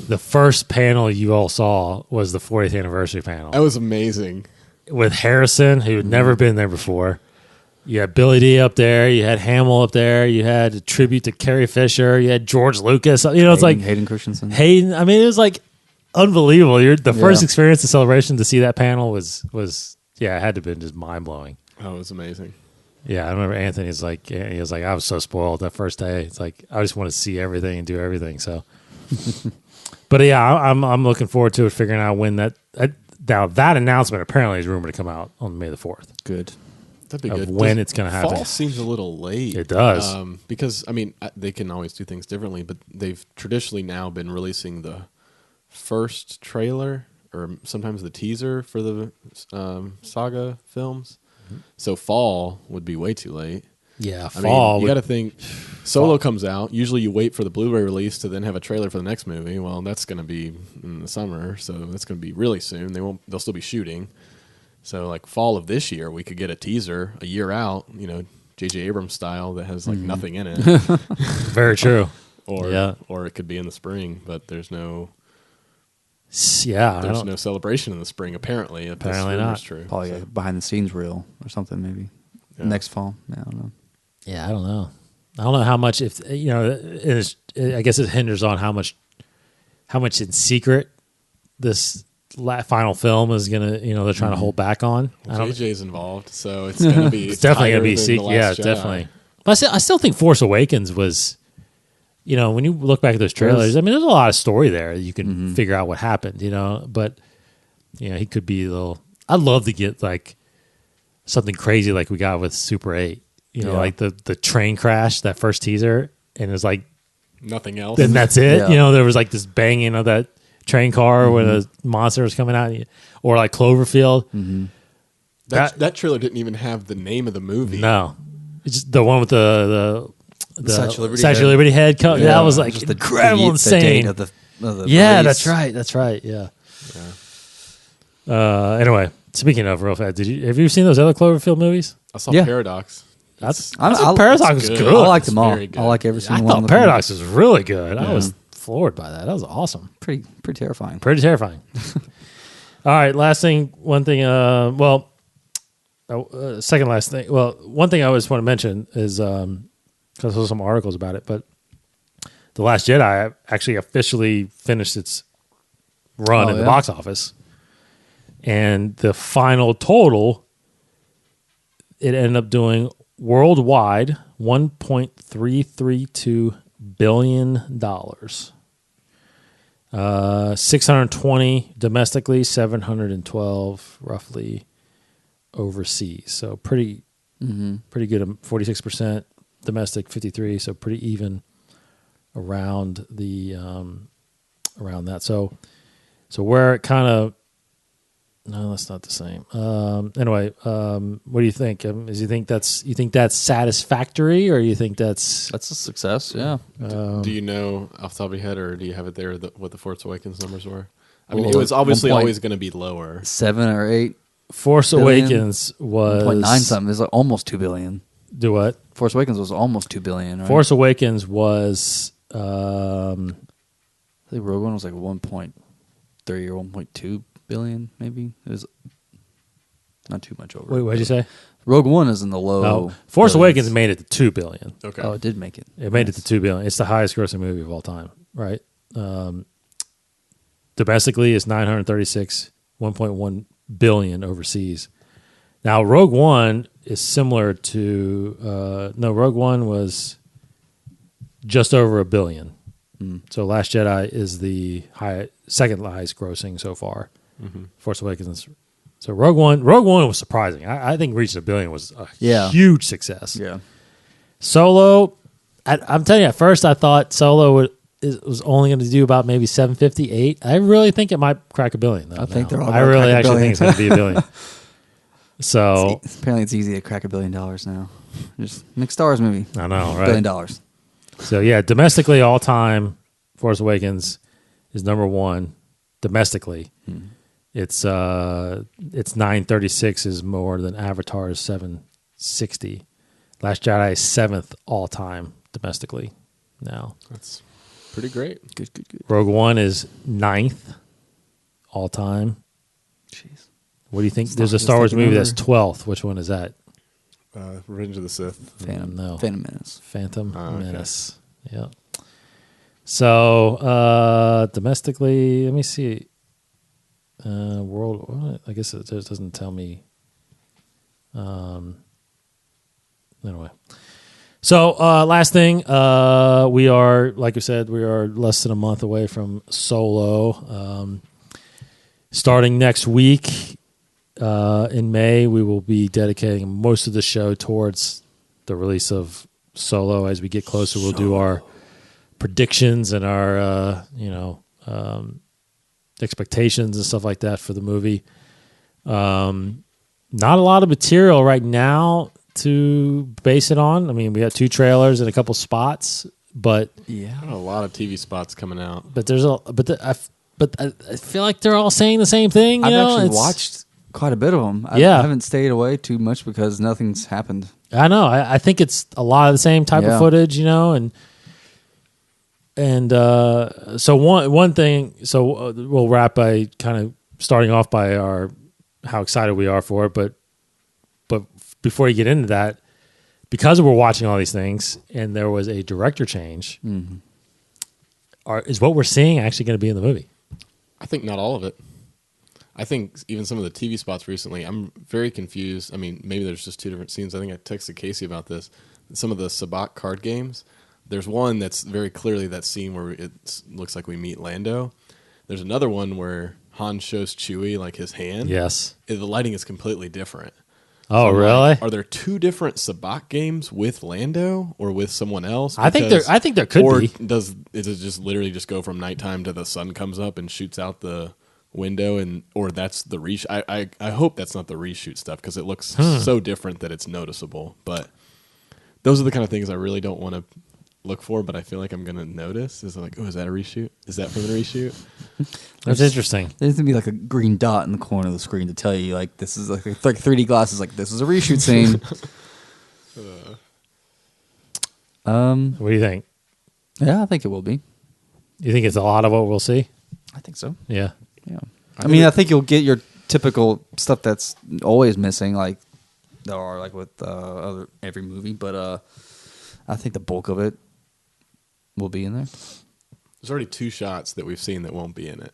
the first panel you all saw was the 40th anniversary panel That was amazing. with Harrison, who had never been there before. You had Billy D up there. You had Hamill up there. You had a tribute to Carrie Fisher. You had George Lucas. It's like Hayden Christensen. Hayden. I mean, it was like unbelievable. The first experience of celebration to see that panel was it had to have been just mind blowing. Oh, it was amazing. Yeah, I remember Anthony was like, I was so spoiled that first day. It's like I just want to see everything and do everything. So, but yeah, I'm looking forward to it. Figuring out when that now that announcement apparently is rumored to come out on May the 4th. Good. That'd be Of good. when it's gonna happen. Fall seems a little late. It does. Because I mean they can always do things differently, but they've traditionally now been releasing the first trailer or sometimes the teaser for the saga films. So fall would be way too late. Yeah, I fall. mean, you got to think. Solo comes out. Usually, you wait for the Blu-ray release to then have a trailer for the next movie. Well, that's going to be in the summer, so that's going to be really soon. They'll still be shooting. So, like fall of this year, we could get a teaser a year out. J.J. Abrams style that has like nothing in it. Very true. Or it could be in the spring, but there's no no celebration in the spring. Apparently not. True. Probably a behind the scenes reel or something maybe next fall. Yeah, I don't know. Yeah, I don't know. I don't know how much. If I guess it hinders on how much in secret this final film is gonna. They're trying to hold back on. JJ's involved, so it's gonna be. It's definitely gonna be secret. Yeah, definitely. But I still think Force Awakens was when you look back at those trailers, I mean, there's a lot of story there. You can figure out what happened, but he could be a little. I'd love to get like something crazy like we got with Super 8. Like the train crash, that first teaser, and it was like nothing else. and that's it. Yeah. There was like this banging of that train car where the monster was coming out, or like Cloverfield. That trailer didn't even have the name of the movie. No, it's just the one with the Statue of Liberty Statue of Liberty head. Yeah. That was like Just incredible, insane. The date of the Yeah, release. that's right. Yeah. Anyway, speaking of real fast, have you seen those other Cloverfield movies? I saw Yeah. Paradox. I thought Paradox was good. good. I like them all. very good. I like every I single one. thought of them. Paradox was really good. I was floored by that. That was awesome. Pretty terrifying. Pretty terrifying. All right, last thing. One thing. Second last thing. Well, one thing I always want to mention is because I saw some articles about it, but The Last Jedi actually officially finished its run in the box office, and the final total, it ended up doing worldwide $1.332 billion. 620 domestically, 712 roughly overseas. So pretty good. 46% domestic, 53. So pretty even around the around that. So where it kind of that's not the same. Anyway, what do you think? You think that's satisfactory, or you think that's That's a success. Yeah. Do you know off the top of your head, or do you have it there what the Force Awakens numbers were? I mean, Well, it was obviously 1 point- always going to be lower. 7 or 8. Force billion? Awakens was 1.9 something. It's like almost 2 billion. Do what? Force Awakens was almost 2 billion. Right? Force Awakens was I think Rogue One was like 1.3 or 1.2 billion, maybe. It was not too much over. wait, what did you say? Rogue One is in the low. No, Force billions. Awakens made it to 2 billion. Okay. Oh, it did make it. It made it to 2 billion. It's the highest grossing movie of all time, right? Domestically, it's 936, 1.1 billion overseas. Now, Rogue One is similar to Rogue One was just over $1 billion. So Last Jedi is the second highest grossing so far. Force Awakens. So Rogue One was surprising. I think reaching $1 billion was a huge success. Yeah. Solo, I'm telling you, at first I thought Solo was only going to do about maybe 758. I really think it might crack $1 billion. Though, I think now. they're all I gonna really crack actually think it's going to be $1 billion. So Apparently it's easy to crack $1 billion now. Just make Star Wars movie. I know, $1 right? billion. So yeah, domestically all time, Force Awakens is number one domestically. It's 936 is more than Avatar's 760. Last Jedi is 7th all time domestically now. That's pretty great. Good. Rogue One is 9th all time. Jeez. What do you think? It's There's not a Star Wars just taking movie that's over. 12th. Which one is that? Revenge of the Sith. Phantom Menace. Phantom okay. Menace. Yeah. So domestically, let me see. World. I guess it just doesn't tell me. Anyway. So last thing, we are, like I said, we are less than a month away from Solo. Starting next week in May, we will be dedicating most of the show towards the release of Solo. As we get closer, we'll do our predictions and our expectations and stuff like that for the movie. Not a lot of material right now to base it on. I mean, we got 2 trailers and a couple spots, but Yeah. A lot of TV spots coming out. I feel like they're all saying the same thing. I've actually It's- watched quite a bit of them. I Yeah. haven't stayed away too much because nothing's happened. I know. I think it's a lot of the same type of Yeah. footage, and so one thing. So we'll wrap by kind of starting off by how excited we are for it, but before you get into that, because we're watching all these things and there was a director change, is what we're seeing actually going to be in the movie? I think not all of it. I think even some of the TV spots recently, I'm very confused. I mean, maybe there's just 2 different scenes. I think I texted Casey about this. Some of the Sabacc card games, There's one that's very clearly that scene where it looks like we meet Lando. There's another one where Han shows Chewie like his hand. Yes. The lighting is completely different. Oh, I'm really? like, are there two different Sabacc games with Lando or with someone else? I think there could or be. Does it just literally just go from nighttime to the sun comes up and shoots out the window, or that's the reshoot? I hope that's not the reshoot stuff because it looks so different that it's noticeable. But those are the kind of things I really don't want to look for, but I feel like I'm going to notice. Is like, oh, is that a reshoot? Is that from the reshoot? That's interesting. There's gonna be like a green dot in the corner of the screen to tell you like this is like 3D glasses. Like this is a reshoot scene. What do you think? Yeah, I think it will be. You think it's a lot of what we'll see? I think so. Yeah. Yeah. I think you'll get your typical stuff that's always missing, like there are like with every movie. But I think the bulk of it will be in there. There's already two shots that we've seen that won't be in it.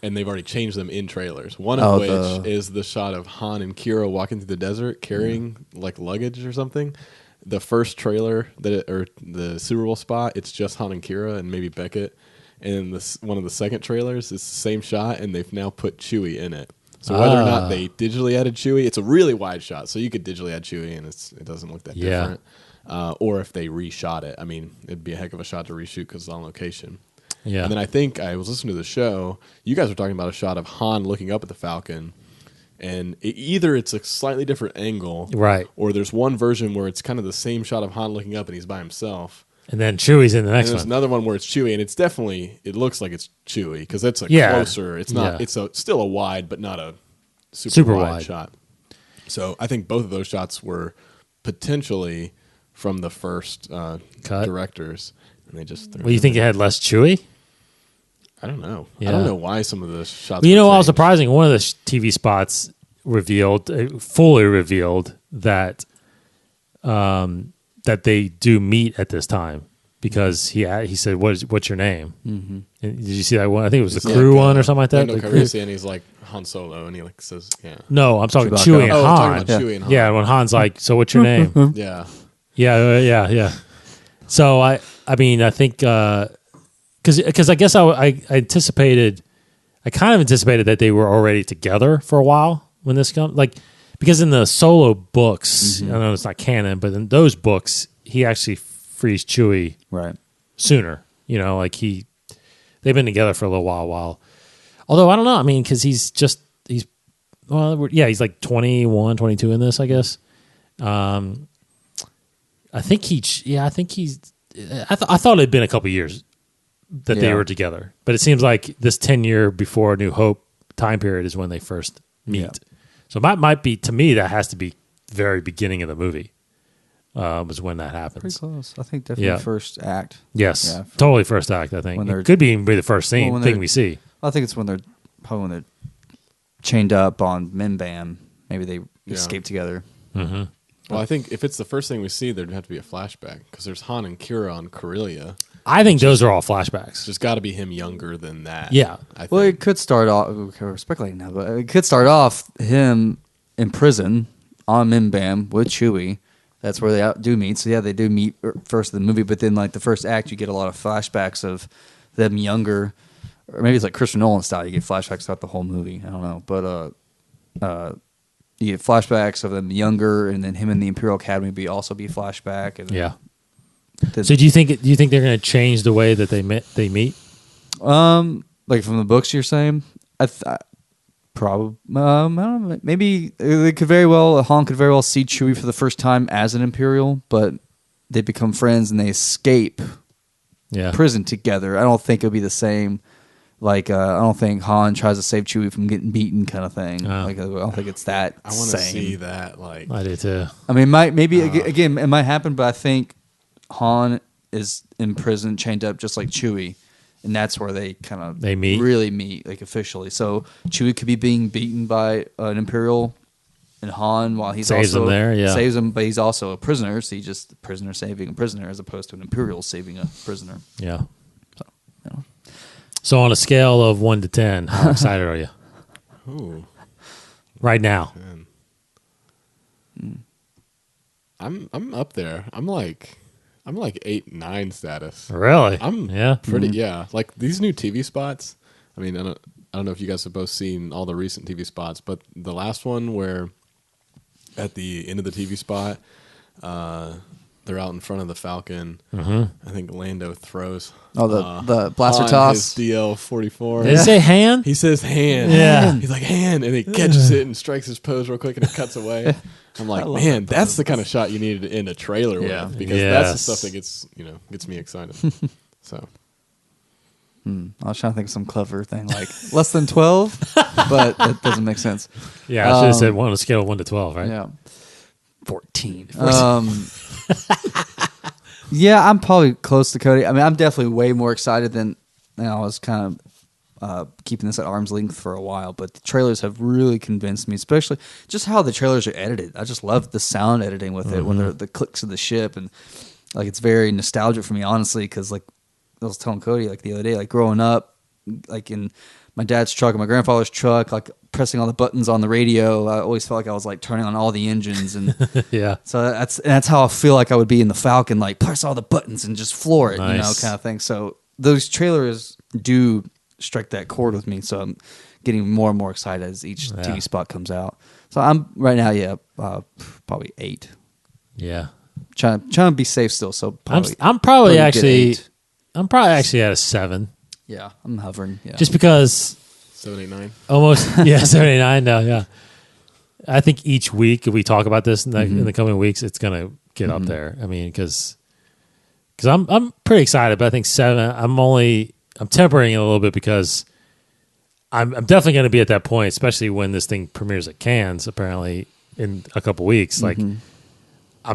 And they've already changed them in trailers. One of which is the shot of Han and Kira walking through the desert carrying like luggage or something. The first trailer or the Super Bowl spot, it's just Han and Kira and maybe Beckett. And one of the second trailers is the same shot, and they've now put Chewie in it. So whether or not they digitally added Chewie, it's a really wide shot, so you could digitally add Chewie, and it doesn't look that different. Or if they reshot it, I mean, it'd be a heck of a shot to reshoot because it's on location. Yeah. And then I think I was listening to the show. You guys were talking about a shot of Han looking up at the Falcon, and either it's a slightly different angle, Right. or there's one version where it's kind of the same shot of Han looking up and he's by himself. And then Chewie's in the next And there's one. another one where it's Chewie, and it's definitely, it looks like it's Chewie because it's a Yeah. closer. It's not. Yeah. It's still a wide, but not a super, Super wide wide. shot. So I think both of those shots were potentially from the first directors, and they just. Well, you think it had less Chewie? I don't know. Yeah. I don't know why some of the shots. Well, you were know, what was changed. surprising. One of the TV spots fully revealed that that they do meet at this time because he said, "What's your name?" Mm-hmm. And did you see that one? I think it was the crew one or something like that. Lando The crew- Calrissian, he's like Han Solo, and he like says, "Yeah, No, I'm talking Chewbacca. Chewie and oh, Han. talking about Chewie and Han. Yeah, when Han's like, "So what's your name?" yeah." Yeah. So I think because I guess I anticipated, I kind of anticipated that they were already together for a while when this comes, like because in the Solo books, I know it's not canon, but in those books, he actually frees Chewie Right. sooner. You know, like they've been together for a little while. Although I don't know, I mean, because he's like 21, 22 in this, I guess. I thought it had been a couple years that they Yeah. were together, but it seems like this 10-year before A New Hope time period is when they first meet. Yeah. So that might be, to me, that has to be very beginning of the movie was when that Pretty happens. close. I think definitely Yeah. first act. Yes, Yeah. totally first act. I think When they're- it could be even be the first Well, when thing they're- we see. I think it's when they're chained up on Minbam. Maybe they escape together. Mm-hmm. Well, I think if it's the first thing we see, there'd have to be a flashback because there's Han and Kira on Corellia. I think those are all flashbacks. There's got to be him younger than that. Yeah. I think. Well, it could start off. We're speculating now, but it could start off him in prison on Minbam with Chewie. That's where they do meet. So yeah, they do meet first in the movie, but then like the first act, you get a lot of flashbacks of them younger, or maybe it's like Christopher Nolan style. You get flashbacks throughout the whole movie. I don't know, but you get flashbacks of them younger, and then him in the Imperial Academy be flashback. And Yeah. then- So do you think they're going to change the way that they meet? Like from the books, you're saying? Probably. I don't know. Maybe it could very well. Han could very well see Chewie for the first time as an Imperial, but they become friends and they escape Yeah. prison together. I don't think it'll be the same. Like I don't think Han tries to save Chewie from getting beaten, kind of thing. Oh. Like I don't think it's that. I want to same. see that. Like, I do too. I mean, again, it might happen, but I think Han is in prison, chained up, just like Chewie, and that's where they kind of meet? really meet, like officially. So Chewie could be being beaten by an Imperial, and Han, while he's Saves also him there, yeah. saves him, but he's also a prisoner. So he's just a prisoner saving a prisoner, as opposed to an Imperial saving a prisoner. Yeah. You know. So on a scale of 1 to 10, how excited are you ooh, right now? man. I'm up there. I'm like, I'm like 8, 9 status. Really? I'm pretty like these new TV spots. I mean, I don't know if you guys have both seen all the recent TV spots, but the last one where at the end of the TV spot, they're out in front of the Falcon. I think Lando throws the blaster on toss. his DL-44. Did he say hand? He says hand. Yeah. He's like hand, and he catches it and strikes his pose real quick, and it cuts away. I'm like, man, that's the kind of shot you needed to end a trailer with, because that's the stuff that gets me excited. So. I was trying to think of some clever thing like less than 12, but that doesn't make sense. Yeah, I should have said on a scale of 1 to 12, right? Yeah. 14. Yeah, I'm probably close to Cody. I mean, I'm definitely way more excited than I was kind of keeping this at arm's length for a while, but the trailers have really convinced me, especially just how the trailers are edited. I just love the sound editing with it when they're the clicks of the ship, and like it's very nostalgic for me, honestly, because like I was telling Cody like the other day, like growing up, like in my dad's truck and my grandfather's truck, like pressing all the buttons on the radio, I always felt like I was like turning on all the engines, and Yeah. so that's how I feel like I would be in the Falcon, like press all the buttons and just floor it, Nice. kind of thing. So those trailers do strike that chord with me. So I'm getting more and more excited as each TV spot comes out. So I'm right now, probably 8. Yeah. Trying to be safe still. So probably I'm probably good actually 8. I'm probably actually at a 7. Yeah, I'm hovering. Yeah, Just because 7, 8, 9. almost 79 now, yeah. I think each week if we talk about this in the coming weeks, it's gonna get up there. I mean, because I'm pretty excited, but I think 7. I'm tempering it a little bit because I'm definitely going to be at that point, especially when this thing premieres at Cannes apparently in a couple weeks. Like, I'm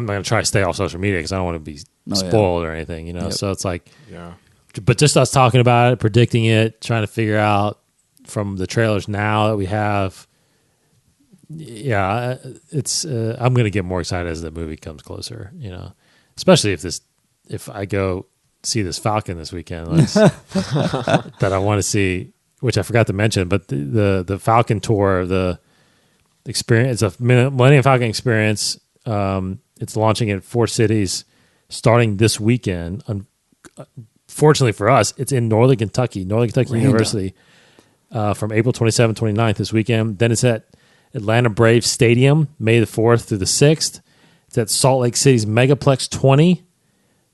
going to try to stay off social media because I don't want to be spoiled or anything, you know. Yep. So it's like, Yeah. but just us talking about it, predicting it, trying to figure out from the trailers now that we have. Yeah, it's. I'm going to get more excited as the movie comes closer, you know, especially if I go see this Falcon this weekend that I want to see, which I forgot to mention, but the Falcon tour, the experience, it's a Millennium Falcon experience. It's launching in 4 cities starting this weekend. Fortunately for us, it's in Northern Kentucky University, from April 27th, 29th this weekend. Then it's at Atlanta Braves Stadium, May the 4th through the 6th. It's at Salt Lake City's Megaplex 20,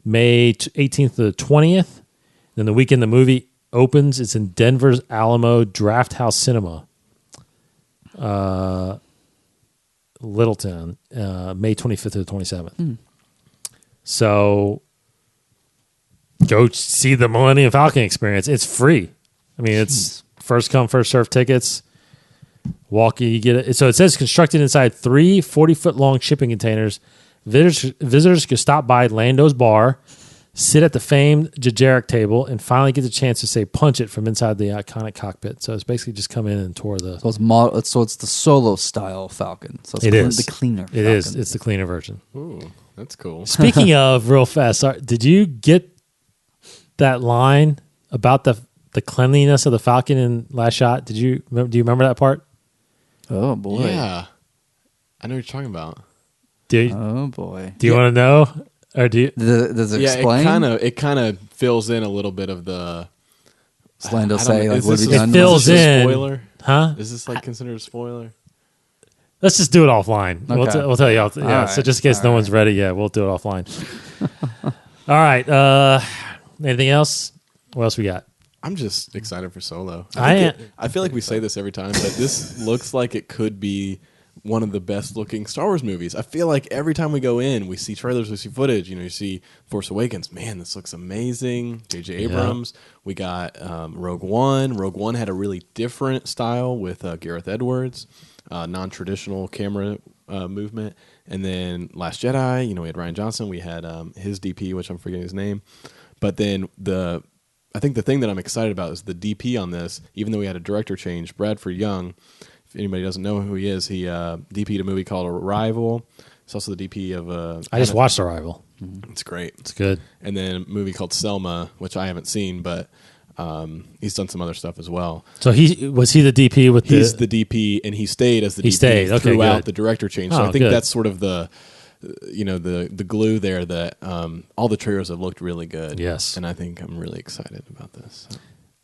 May 18th to the 20th. Then the weekend the movie opens, it's in Denver's Alamo Draft House Cinema, Littleton, May 25th to the 27th. So go see the Millennium Falcon experience. It's free. I mean, it's first come, first served tickets. You get it. So it says constructed inside 3 40-foot long shipping containers. Visitors could stop by Lando's bar, sit at the famed Jajaric table, and finally get the chance to say "punch it" from inside the iconic cockpit. So it's basically just come in and tour the. So it's the solo style Falcon. So it's the cleaner. It is. It's the cleaner version. Ooh, that's cool. Speaking of, real fast, did you get that line about the cleanliness of the Falcon in Last Shot? Do you remember that part? Oh boy. Yeah, I know what you're talking about. Oh boy. Do you want to know, or do you? Does it explain? It kind of fills in a little bit of the. Does Lando I don't say know, like is what this have you a- done? It fills is this a in. spoiler? Huh? Is this like considered a spoiler? Let's just do it offline. Okay. We'll tell you. Yeah. right. So just in case no one's ready, we'll do it offline. All right. Anything else? What else we got? I'm just excited for Solo. I feel like we say this every time, but this looks like it could be one of the best looking Star Wars movies. I feel like every time we go in, we see trailers, we see footage. You know, you see Force Awakens. Man, this looks amazing. J.J. Abrams. We got Rogue One. Rogue One had a really different style with Gareth Edwards, non-traditional camera movement. And then Last Jedi, you know, we had Rian Johnson. We had his DP, which I'm forgetting his name. But then I think the thing that I'm excited about is the DP on this, even though we had a director change, Bradford Young. If anybody doesn't know who he is, he DP'd a movie called Arrival. He's also the DP of I just watched Arrival. It's great. It's good. And then a movie called Selma, which I haven't seen, but he's done some other stuff as well. So was he the DP with He's the DP, and he stayed as the DP stayed. Okay, throughout good. the director change. So Oh, I think good. that's sort of the glue there that all the trailers have looked really good. Yes. And I think I'm really excited about this. So.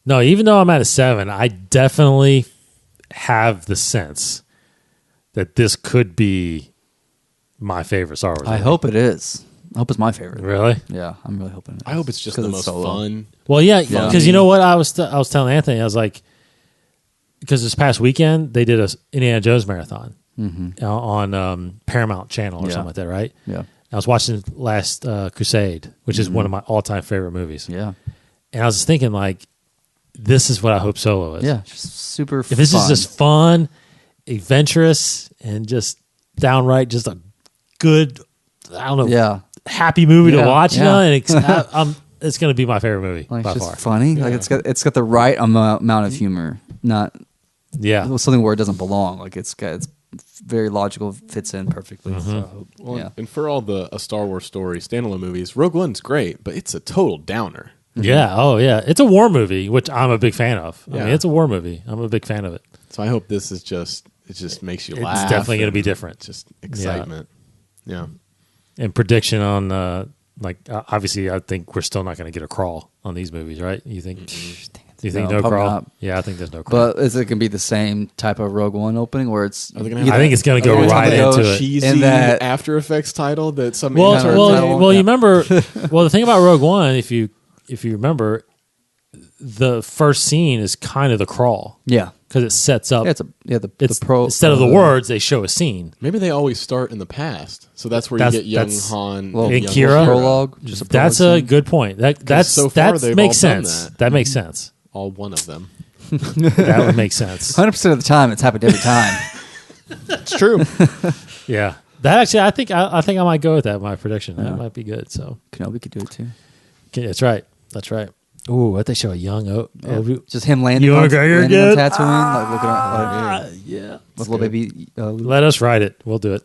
No, even though I'm at a 7, I definitely have the sense that this could be my favorite Star Wars I movie. hope it is. I hope it's my favorite. Really? Yeah, I'm really hoping it is. I hope it's just the most fun. Well, yeah, because you know what I was telling Anthony, I was like, because this past weekend they did a Indiana Jones marathon on Paramount Channel or something like that, right? Yeah. I was watching Last Crusade, which is one of my all-time favorite movies. Yeah. And I was just thinking, like, this is what I hope Solo is. Yeah, just super If this is just fun, adventurous, and just downright just a good, I don't know, happy movie to watch, you know, and it's going to be my favorite movie like, by it's just far. funny. Yeah. Like it's got the right amount of humor, not something where it doesn't belong. Like it's very logical, fits in perfectly. So, and for all a Star Wars story standalone movies, Rogue One's great, but it's a total downer. Yeah. Oh, yeah. It's a war movie, which I'm a big fan of. Yeah. I mean, it's a war movie. I'm a big fan of it. So I hope this is it just makes you laugh. It's definitely going to be different. Just excitement. Yeah. And prediction on, obviously, I think we're still not going to get a crawl on these movies, right? You think? Do you think no probably crawl? not. Yeah, I think there's no crawl. But is it going to be the same type of Rogue One opening where it's? Are they gonna I think it's going to go right into it. Cheesy in that After Effects title that some Well, intern you remember? Well, the thing about Rogue One, if you remember, the first scene is kind of the crawl. Yeah, because it sets up. The pro instead of the words, they show a scene. Maybe they always start in the past, so that's where you get young Han well, and and young Kira. Prologue. That's a good point. That so far they've makes all done sense. that. That makes sense. All one of them. That would make sense. 100% of the time, it's happened every time. It's true. Yeah, that actually, I think I might go with that. My prediction that might be good. So Kenobi could do it too. okay, that's right. That's right. Ooh, what they show a young Just him landing Ewan on McGregor Tatooine, again? like looking at yeah. with little baby. Luke. Let us write it. We'll do it.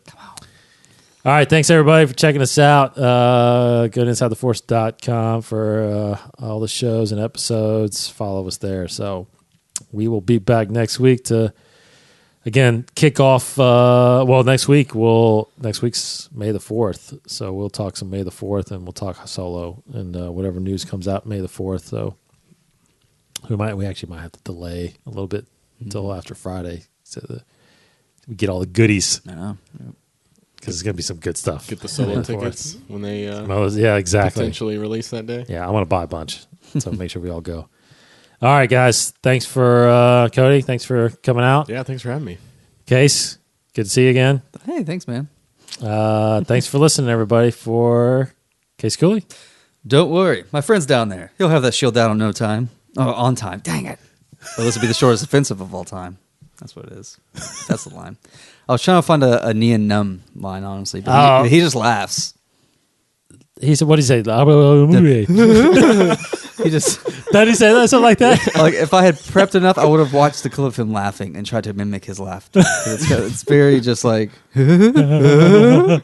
All right. Thanks, everybody, for checking us out. Go to InsideTheForce.com for all the shows and episodes. Follow us there. So we will be back next week to, again, kick off. Next week's May the 4th. So we'll talk some May the 4th, and we'll talk Solo and whatever news comes out May the 4th. So we actually might have to delay a little bit until after Friday so that we get all the goodies. I know. Because it's going to be some good stuff. Get the solo tickets when they yeah, exactly. potentially release that day. Yeah, I want to buy a bunch, so make sure we all go. All right, guys. Thanks for Cody. Thanks for coming out. Yeah, thanks for having me. Case, good to see you again. Hey, thanks, man. Thanks for listening, everybody, for Case Cooley. Don't worry. My friend's down there. He'll have that shield down in no time. Oh, on time. Dang it. Well, this will be the shortest offensive of all time. That's what it is. That's the line. I was trying to find a Neon Numb line, honestly, but he just laughs. He said, what did he say? He just... Did he say that? Something like that? Like, if I had prepped enough, I would have watched the clip of him laughing and tried to mimic his laughter. It's very just like... Yeah.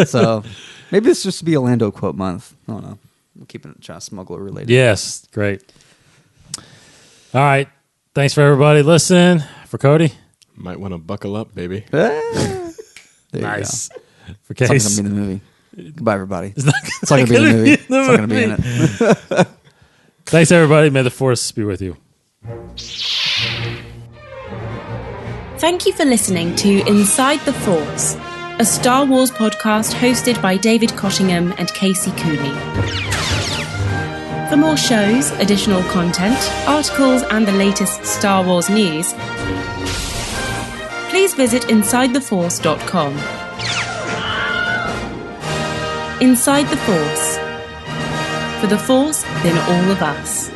So, maybe this just to be a Lando quote month. I don't know. I'm trying to smuggle it related. Yes. Great. All right. Thanks for everybody listening. For Cody. Might want to buckle up, baby. There Nice. you go. For It's not Case. going to be in the movie. Goodbye, everybody. It's not going to be in the movie. in the It's not going to be in it. Thanks, everybody. May the Force be with you. Thank you for listening to Inside the Force, a Star Wars podcast hosted by David Cottingham and Casey Cooley. For more shows, additional content, articles, and the latest Star Wars news, please visit InsideTheForce.com. Inside the Force. For the Force, then all of us.